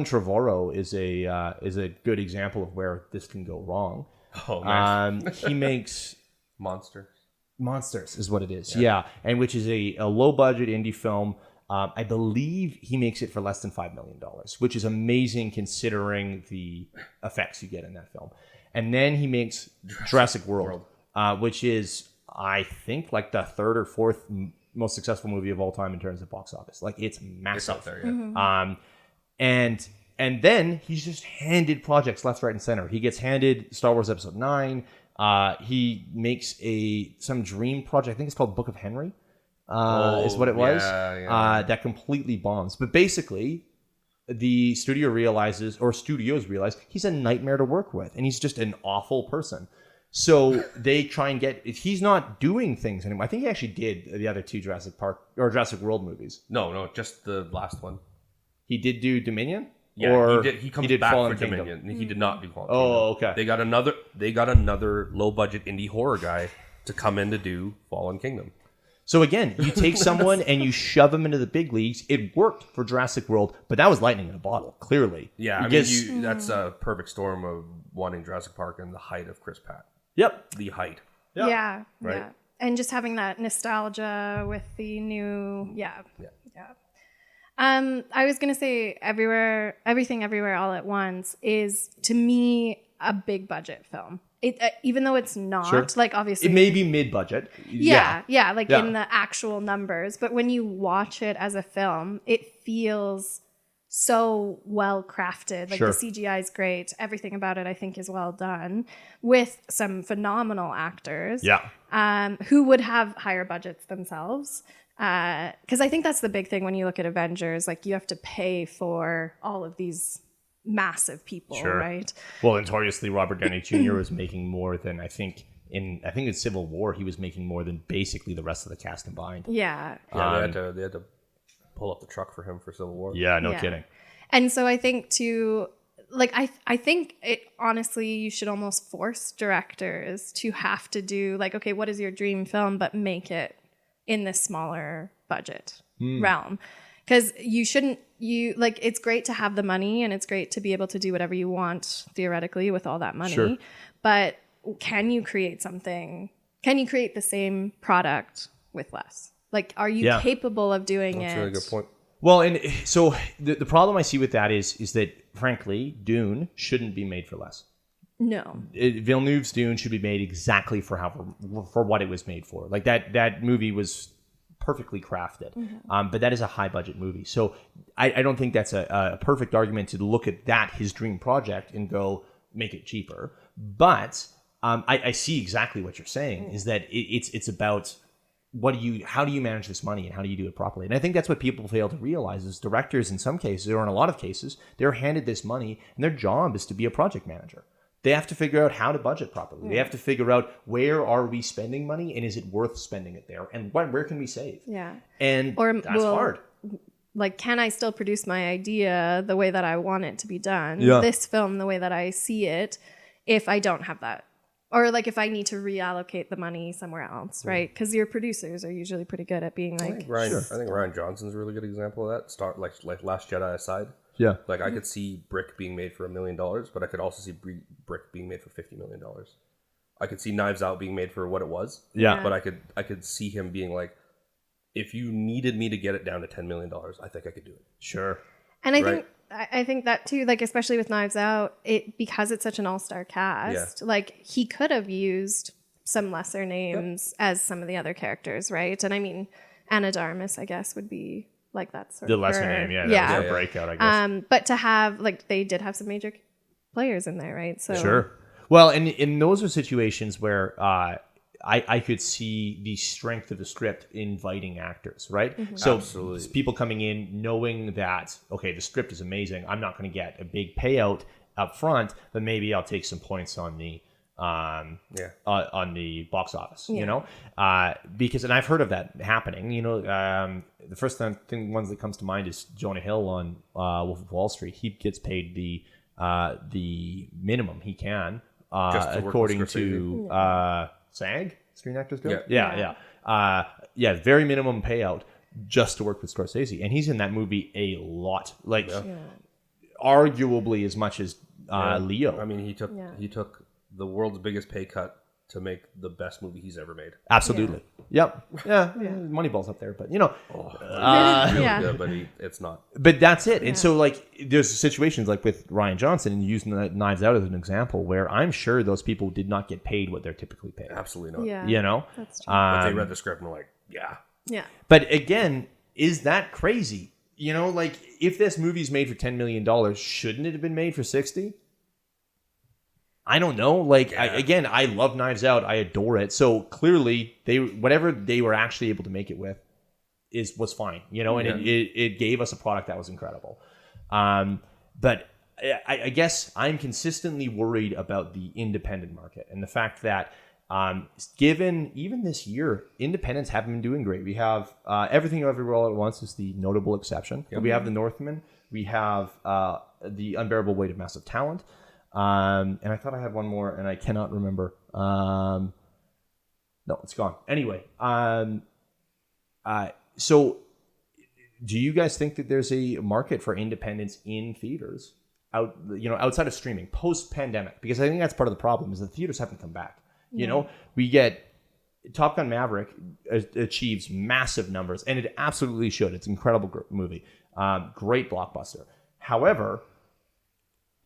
Trevorrow is a good example of where this can go wrong. Oh man. He makes Monsters is what it is, and which is a low budget indie film. I believe he makes it for less than $5 million, which is amazing considering the effects you get in that film. And then he makes Jurassic World. Which is, I think, like the third or fourth most successful movie of all time in terms of box office. Like, it's massive. It's up there, yeah. And then he's just handed projects left, right, and center. He gets handed Star Wars Episode 9. He makes some dream project. I think it's called Book of Henry, is what it was. That completely bombs. But basically, the studios realize he's a nightmare to work with, and he's just an awful person. So they try and he's not doing things anymore. I think he actually did the other two Jurassic World movies. No, just the last one. He did do Dominion? Yeah, or he comes back for Dominion. He did not do Fallen Kingdom. Oh, okay. They got another low budget indie horror guy to come in to do Fallen Kingdom. So again, you take someone and you shove them into the big leagues. It worked for Jurassic World, but that was lightning in a bottle, clearly. Yeah, that's a perfect storm of wanting Jurassic Park and the height of Chris Pratt. Yep. The height. Yep. Yeah. Right? Yeah. And just having that nostalgia with the new, yeah. I was gonna say Everything Everywhere All at Once is, to me, a big budget film. It even though it's not, like, obviously it may be mid-budget. In the actual numbers, but when you watch it as a film, it feels so well crafted. Like, the CGI is great. Everything about it, I think, is well done, with some phenomenal actors. Who would have higher budgets themselves. Because I think that's the big thing when you look at Avengers. Like, you have to pay for all of these massive people, right? Well, notoriously, Robert Downey Jr. was making more than, I think in Civil War, he was making more than basically the rest of the cast combined. Yeah. They had to pull up the truck for him for Civil War. Yeah, no kidding. And so I think I think it, honestly, you should almost force directors to have to do, like, okay, what is your dream film, but make it in this smaller budget realm. Because it's great to have the money and it's great to be able to do whatever you want theoretically with all that money. But can you create something? Can you create the same product with less? Like, are you capable of doing it? That's a really good point. Well, and so the problem I see with that is that, frankly, Dune shouldn't be made for less. No. Villeneuve's Dune should be made exactly for what it was made for. Like, that movie was perfectly crafted, but that is a high budget movie. So I don't think that's a perfect argument to look at that, his dream project, and go make it cheaper. But I see exactly what you're saying, is that it's about how do you manage this money and how do you do it properly? And I think that's what people fail to realize is directors, in some cases, or in a lot of cases, they're handed this money and their job is to be a project manager. They have to figure out how to budget properly. They have to figure out, where are we spending money and is it worth spending it there? And where can we save? Yeah. And that's hard. Like, can I still produce my idea the way that I want it to be done? Yeah. This film, the way that I see it, if I don't have that? Or, like, if I need to reallocate the money somewhere else, right? Because your producers are usually pretty good at being like... I think Ryan Johnson's a really good example of that. Like Last Jedi aside. Yeah. Like, I could see Brick being made for $1 million, but I could also see Brick being made for $50 million. I could see Knives Out being made for what it was. Yeah. But I could see him being like, if you needed me to get it down to $10 million, I think I could do it. Sure. And I think that too, like, especially with Knives Out, because it's such an all-star cast, like, he could have used some lesser names as some of the other characters, right? And I mean, Anna de Armas, I guess, would be like that's sort The of lesser her- name, yeah. That was her breakout, I guess. But to have like they did have some major players in there, right? So Sure. Well, and those are situations where I could see the strength of the script inviting actors, right? So Absolutely. people coming in knowing that, okay, the script is amazing. I'm not going to get a big payout up front, but maybe I'll take some points on the on the box office, you know, because, and I've heard of that happening, you know, the first thing ones that comes to mind is Jonah Hill on Wolf of Wall Street. He gets paid the minimum he can, according to SAG, Screen Actors Guild. Yeah. Very minimum payout just to work with Scorsese, and he's in that movie a lot, like arguably as much as Leo. I mean, he took the world's biggest pay cut to make the best movie he's ever made. Absolutely. Yep. Yeah. Moneyball's up there, but you know. Good, but it's not. But that's it. And so, like, there's situations like with Ryan Johnson, and using Knives Out as an example, where I'm sure those people did not get paid what they're typically paid. Absolutely not. Yeah, You know? that's true. But they read the script and were like, Yeah. But again, is that crazy? You know, like, if this movie's made for $10 million, shouldn't it have been made for 60? I don't know. Like, I love Knives Out. I adore it. So clearly, whatever they were actually able to make it with was fine. You know, and it gave us a product that was incredible. But I guess I'm consistently worried about the independent market and the fact that given even this year, independents haven't been doing great. We have Everything Everywhere All at Once is the notable exception. Yep. We have The Northmen. We have The Unbearable Weight of Massive Talent. And I thought I had one more, and I cannot remember. No, it's gone. Anyway, so do you guys think that there's a market for independents in theaters, outside of streaming, post-pandemic? Because I think that's part of the problem is the theaters haven't come back. You know, we get Top Gun Maverick achieves massive numbers, and it absolutely should. It's an incredible movie, great blockbuster. However,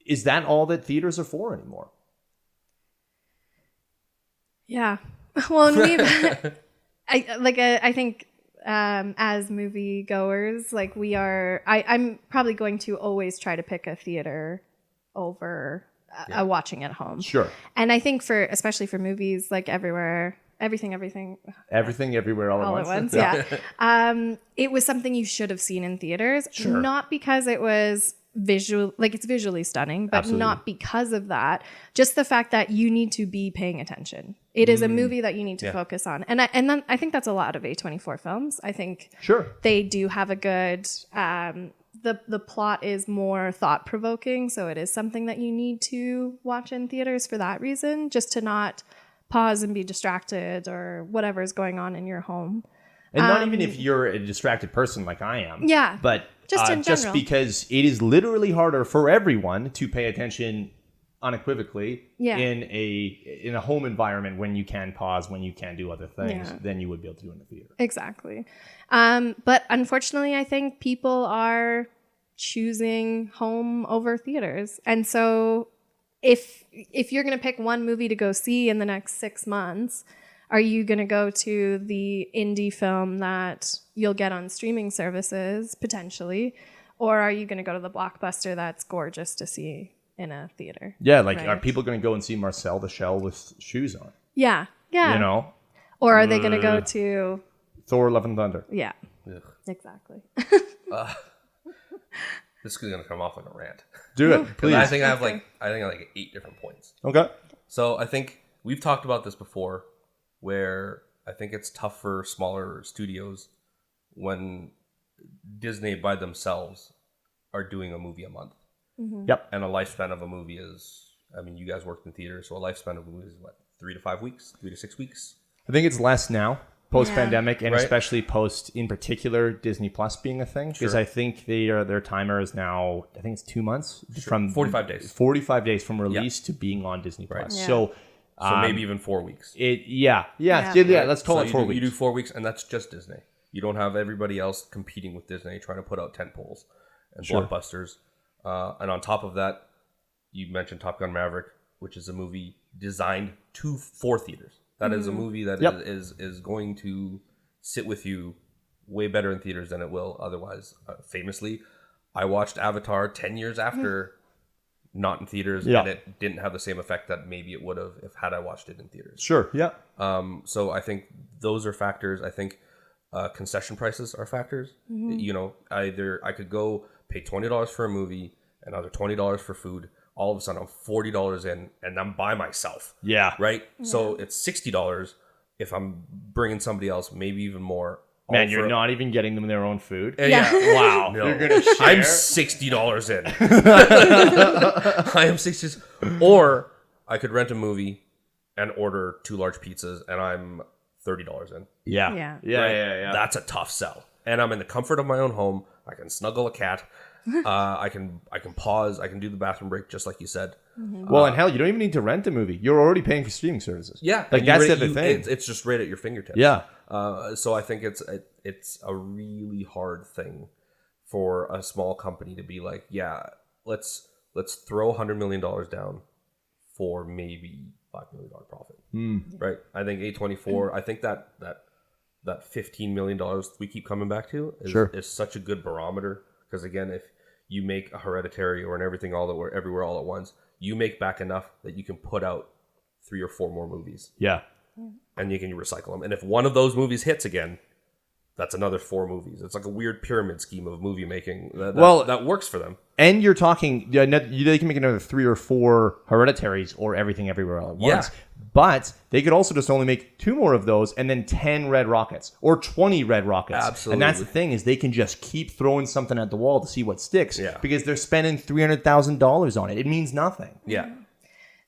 is that all that theaters are for anymore? Yeah. Well, and I think as movie goers, like I'm probably going to always try to pick a theater over watching at home. Sure. And I think especially for movies like Everything Everywhere all at once. It was something you should have seen in theaters, Sure. not because it was it's visually stunning, but Absolutely. not because of that. Just the fact that you need to be paying attention. It is a movie that you need to focus on, and then I think that's a lot of A24 films. I think they do have a good. The plot is more thought provoking, so it is something that you need to watch in theaters for that reason, just to not pause and be distracted or whatever is going on in your home. And not even if you're a distracted person like I am. Yeah. But just in just general. because it is literally harder for everyone to pay attention unequivocally in a home environment when you can pause, when you can do other things, than you would be able to do in the theater. Exactly. But unfortunately, I think people are choosing home over theaters. And so if you're going to pick one movie to go see in the next 6 months, are you going to go to the indie film that you'll get on streaming services, potentially? Or are you going to go to the blockbuster that's gorgeous to see in a theater? Yeah, like, are people going to go and see Marcel the Shell with shoes on? Yeah. You know? Or are they going to go to... Thor, Love and Thunder. Yeah. Ugh. Exactly. This is going to come off like a rant. Do it, please. I think I have like 8 different points. Okay. So I think we've talked about this before, where I think it's tough for smaller studios when Disney by themselves are doing a movie a month. Mm-hmm. Yep. And a lifespan of a movie is, I mean, you guys worked in theater, so a lifespan of a movie is what, 3 to 5 weeks, 3 to 6 weeks? I think it's less now, post-pandemic, and Right. especially post, in particular, Disney Plus being a thing. Because I think their timer is now, I think it's 2 months. From 45 days. 45 days from release to being on Disney Plus. Right. Yeah. So maybe even 4 weeks. Let's call it 4 weeks. You do 4 weeks, and that's just Disney. You don't have everybody else competing with Disney, trying to put out tentpoles and blockbusters. And on top of that, you mentioned Top Gun Maverick, which is a movie designed for theaters. That is a movie that is going to sit with you way better in theaters than it will otherwise. Famously, I watched Avatar 10 years after, not in theaters, and it didn't have the same effect that maybe it would have if had I watched it in theaters. Sure, yeah. So I think those are factors. I think concession prices are factors. You know, either I could go pay $20 for a movie, another $20 for food. All of a sudden, I'm $40 in, and I'm by myself. Yeah. Right? Yeah. So it's $60 if I'm bringing somebody else, maybe even more. Man, you're not even getting them their own food? Yeah. Wow. No. You're going to share? I'm $60 in. I am $60. Or I could rent a movie and order 2 large pizzas, and I'm $30 in. Yeah. Yeah. That's a tough sell. And I'm in the comfort of my own home. I can snuggle a cat. I can pause. I can do the bathroom break, just like you said. Well, and hell, you don't even need to rent a movie. You're already paying for streaming services. Yeah, like that's the thing. It's just right at your fingertips. Yeah. So I think it's a really hard thing for a small company to be like, yeah, let's throw $100 million down for maybe $5 million profit. Right? I think A24. I think that $15 million we keep coming back to is such a good barometer, because again, if you make a Hereditary or an Everything Everywhere All at Once, you make back enough that you can put out 3 or 4 more movies. Yeah. And you can recycle them. And if one of those movies hits again, that's another 4 movies. It's like a weird pyramid scheme of movie making that works for them. And you're talking, they can make another 3 or 4 Hereditaries or Everything Everywhere All at Once. But they could also just only make 2 more of those and then 10 Red Rockets or 20 Red Rockets. Absolutely. And that's the thing, is they can just keep throwing something at the wall to see what sticks, because they're spending $300,000 on it. It means nothing. Yeah.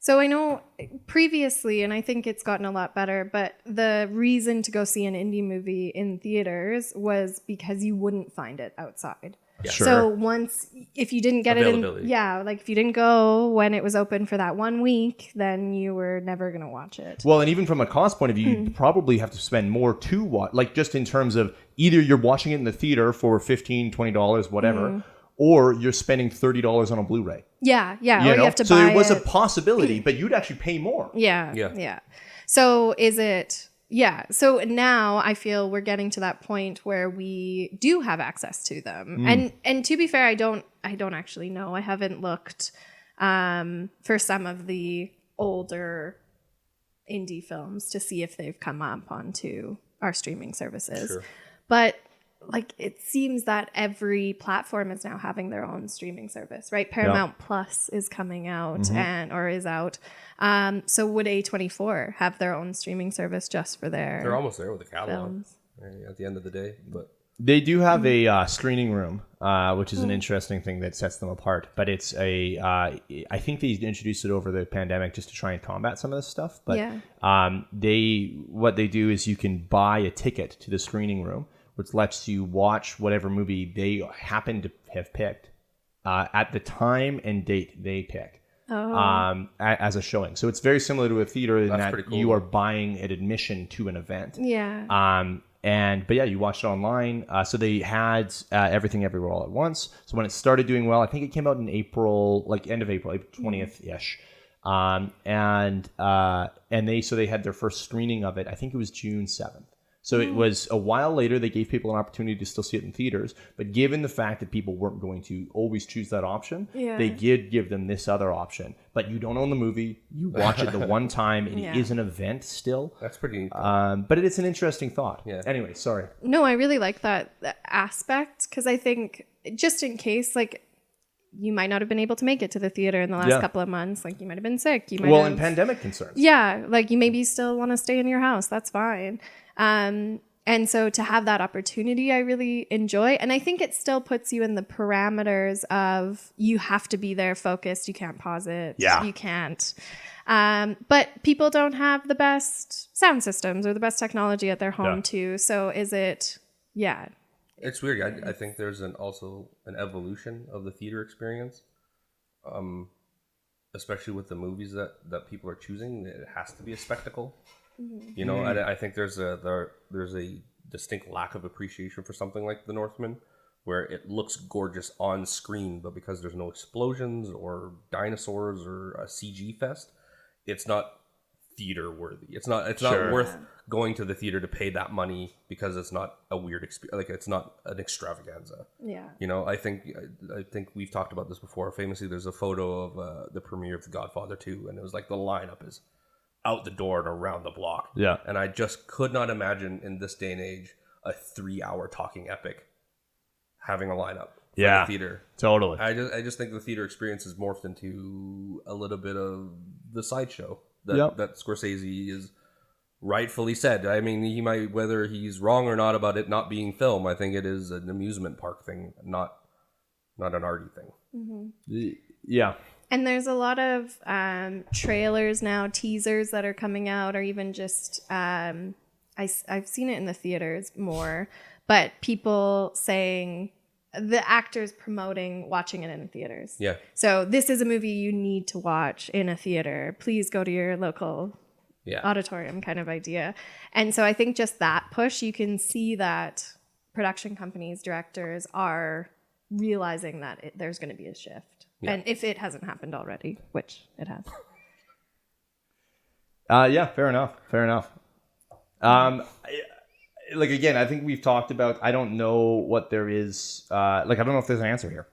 So I know previously, and I think it's gotten a lot better, but the reason to go see an indie movie in theaters was because you wouldn't find it outside. Yeah. Sure. So if you didn't get it in, like if you didn't go when it was open for that 1 week, then you were never going to watch it. Well, and even from a cost point of view, you probably have to spend more to watch, like just in terms of either you're watching it in the theater for $15, $20, whatever, or you're spending $30 on a Blu-ray. Yeah. Or you have to buy it. So there was a possibility, but you'd actually pay more. Yeah. So is it... Yeah. So now I feel we're getting to that point where we do have access to them. And to be fair, I don't actually know. I haven't looked for some of the older indie films to see if they've come up onto our streaming services. Sure. But like, it seems that every platform is now having their own streaming service, right? Paramount Plus is coming out or is out. So would A24 have their own streaming service just for their They're almost there with the catalog films? At the end of the day. But they do have a screening room, which is an interesting thing that sets them apart. But it's I think they introduced it over the pandemic just to try and combat some of this stuff. But what they do is you can buy a ticket to the screening room, which lets you watch whatever movie they happen to have picked at the time and date they pick as a showing. So it's very similar to a theater in that cool. You are buying an admission to an event. Yeah. But you watch it online. So they had Everything Everywhere All at Once. So when it started doing well, I think it came out in April, like end of April 20th ish. They had their first screening of it. I think it was June 7th. So it was a while later. They gave people an opportunity to still see it in theaters. But given the fact that people weren't going to always choose that option, they did give them this other option. But you don't own the movie. You watch it the one time. It is an event still. That's pretty neat. But it's an interesting thought. Yeah. Anyway, sorry. No, I really like that aspect, because I think just in case, like, you might not have been able to make it to the theater in the last couple of months. Like, you might have been sick. And pandemic concerns. Yeah. Like, you maybe still want to stay in your house. That's fine. And so to have that opportunity, I really enjoy. And I think it still puts you in the parameters of you have to be there focused. You can't pause it. Yeah. You can't. But people don't have the best sound systems or the best technology at their home too. So is it, It's weird. I think there's also an evolution of the theater experience, especially with the movies that people are choosing. It has to be a spectacle. You know, I think there's a distinct lack of appreciation for something like The Northmen, where it looks gorgeous on screen, but because there's no explosions or dinosaurs or a CG fest, it's not theater worthy. It's not Sure. worth going to the theater to pay that money because it's not a weird experience. Like it's not an extravaganza. Yeah. You know, I think we've talked about this before. Famously, there's a photo of the premiere of The Godfather 2, and it was like the lineup is out the door and around the block. Yeah. And I just could not imagine in this day and age a 3-hour talking epic having a lineup for the theater. Totally. I just think the theater experience has morphed into a little bit of the sideshow that Scorsese is rightfully said. I mean, he might, whether he's wrong or not about it not being film, I think it is an amusement park thing, not an arty thing. Mm-hmm. Yeah. And there's a lot of trailers now, teasers that are coming out, or even just I've seen it in the theaters more, but people saying, the actors promoting watching it in theaters. Yeah. So this is a movie you need to watch in a theater. Please go to your local auditorium kind of idea. And so I think just that push, you can see that production companies, directors are realizing that there's going to be a shift. Yeah. And if it hasn't happened already, which it has. Yeah, fair enough. Like, again, I think we've talked about, I don't know what there is, I don't know if there's an answer here.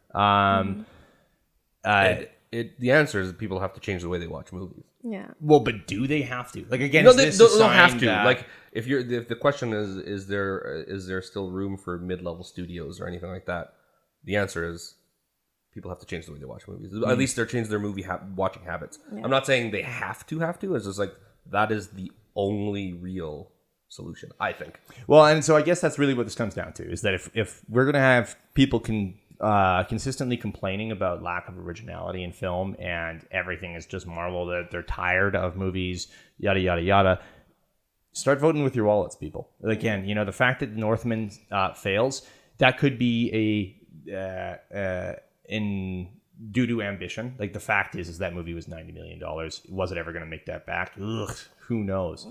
The answer is that people have to change the way they watch movies. Yeah. Well, but do they have to? Like, again, no, they don't have to. That... Like, if the question is there still room for mid-level studios or anything like that? The answer is people have to change the way they watch movies. At least they're changing their movie watching habits. Yeah. I'm not saying they have to. It's just like that is the only real solution, I think. Well, and so I guess that's really what this comes down to, is that if we're going to have people consistently complaining about lack of originality in film and everything is just Marvel, that they're tired of movies, yada, yada, yada, start voting with your wallets, people. Again, the fact that Northmen fails, that could be due to ambition. Like, the fact is that movie was $90 million. Was it ever going to make that back? Ugh, who knows?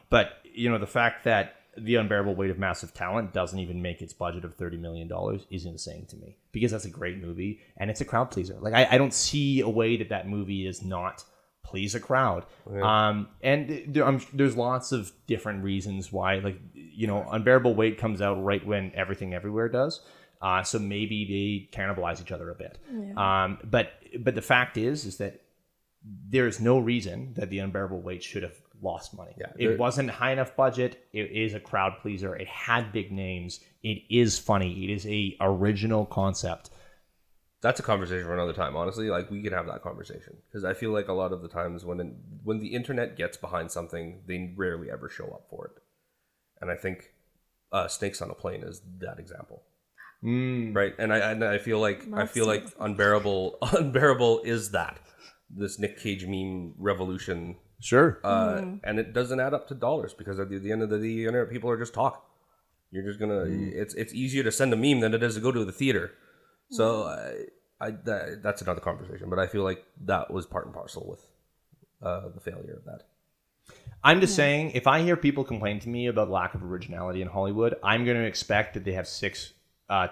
But the fact that The Unbearable Weight of Massive Talent doesn't even make its budget of $30 million is insane to me, because that's a great movie and it's a crowd pleaser. Like, I don't see a way that movie is not please a crowd. Yeah. And there's lots of different reasons why, like, Unbearable Weight comes out right when Everything Everywhere does. So maybe they cannibalize each other a bit. Yeah. But the fact is that there is no reason that The Unbearable Weight should have lost money. Yeah, it wasn't high enough budget. It is a crowd pleaser. It had big names. It is funny. It is a original concept. That's a conversation for another time, honestly. Like, we could have that conversation, because I feel like a lot of the times when the internet gets behind something, they rarely ever show up for it. And I think Snakes on a Plane is that example. Right, and I feel like Unbearable is that this Nick Cage meme revolution. Sure. And it doesn't add up to dollars, because at the end of the day, the internet, people are just talk. You're just gonna. It's easier to send a meme than it is to go to the theater. So that's another conversation. But I feel like that was part and parcel with the failure of that. I'm just saying, if I hear people complain to me about lack of originality in Hollywood, I'm going to expect that they have 6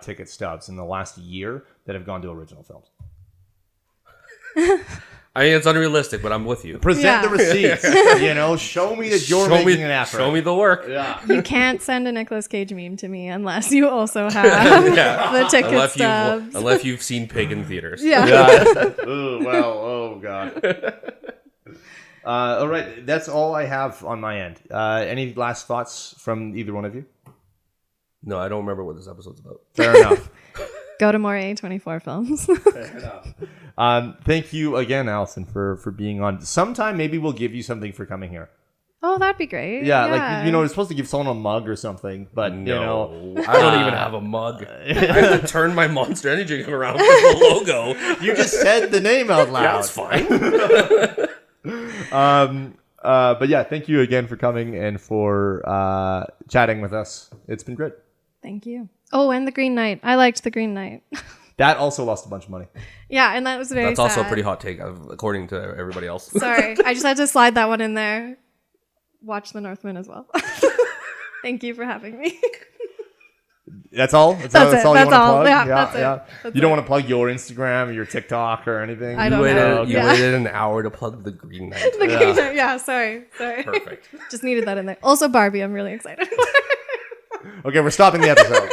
ticket stubs in the last year that have gone to original films. I mean, it's unrealistic, but I'm with you. Present the receipts. Show me that you're making an effort. Show me the work. Yeah. You can't send a Nicolas Cage meme to me unless you also have the ticket stubs. Unless you've seen Pig in theaters. Yeah. Oh God. All right, that's all I have on my end. Any last thoughts from either one of you? No, I don't remember what this episode's about. Fair enough. Go to more A24 films. Fair enough. Thank you again, Alison, for being on. Sometime maybe we'll give you something for coming here. Oh, that'd be great. Yeah, like, we're supposed to give someone a mug or something, but no, I don't even have a mug. I have to turn my Monster Energy drink around with the logo. You just said the name out loud. Yeah, that's fine. But yeah, thank you again for coming and for chatting with us. It's been great. Thank you. Oh, and the Green Knight. I liked the Green Knight. That also lost a bunch of money. Yeah, and that was very That's also sad. a pretty hot take, according to everybody else. Sorry, I just had to slide that one in there. Watch the Northmen as well. Thank you for having me. That's all. That's all you want to plug. Yeah, that's it. That's you don't want to plug your Instagram or your TikTok or anything. I don't know. You waited an hour to plug the Green Knight. The Green Knight. Yeah, sorry. Perfect. Just needed that in there. Also, Barbie. I'm really excited. Okay, we're stopping the episode.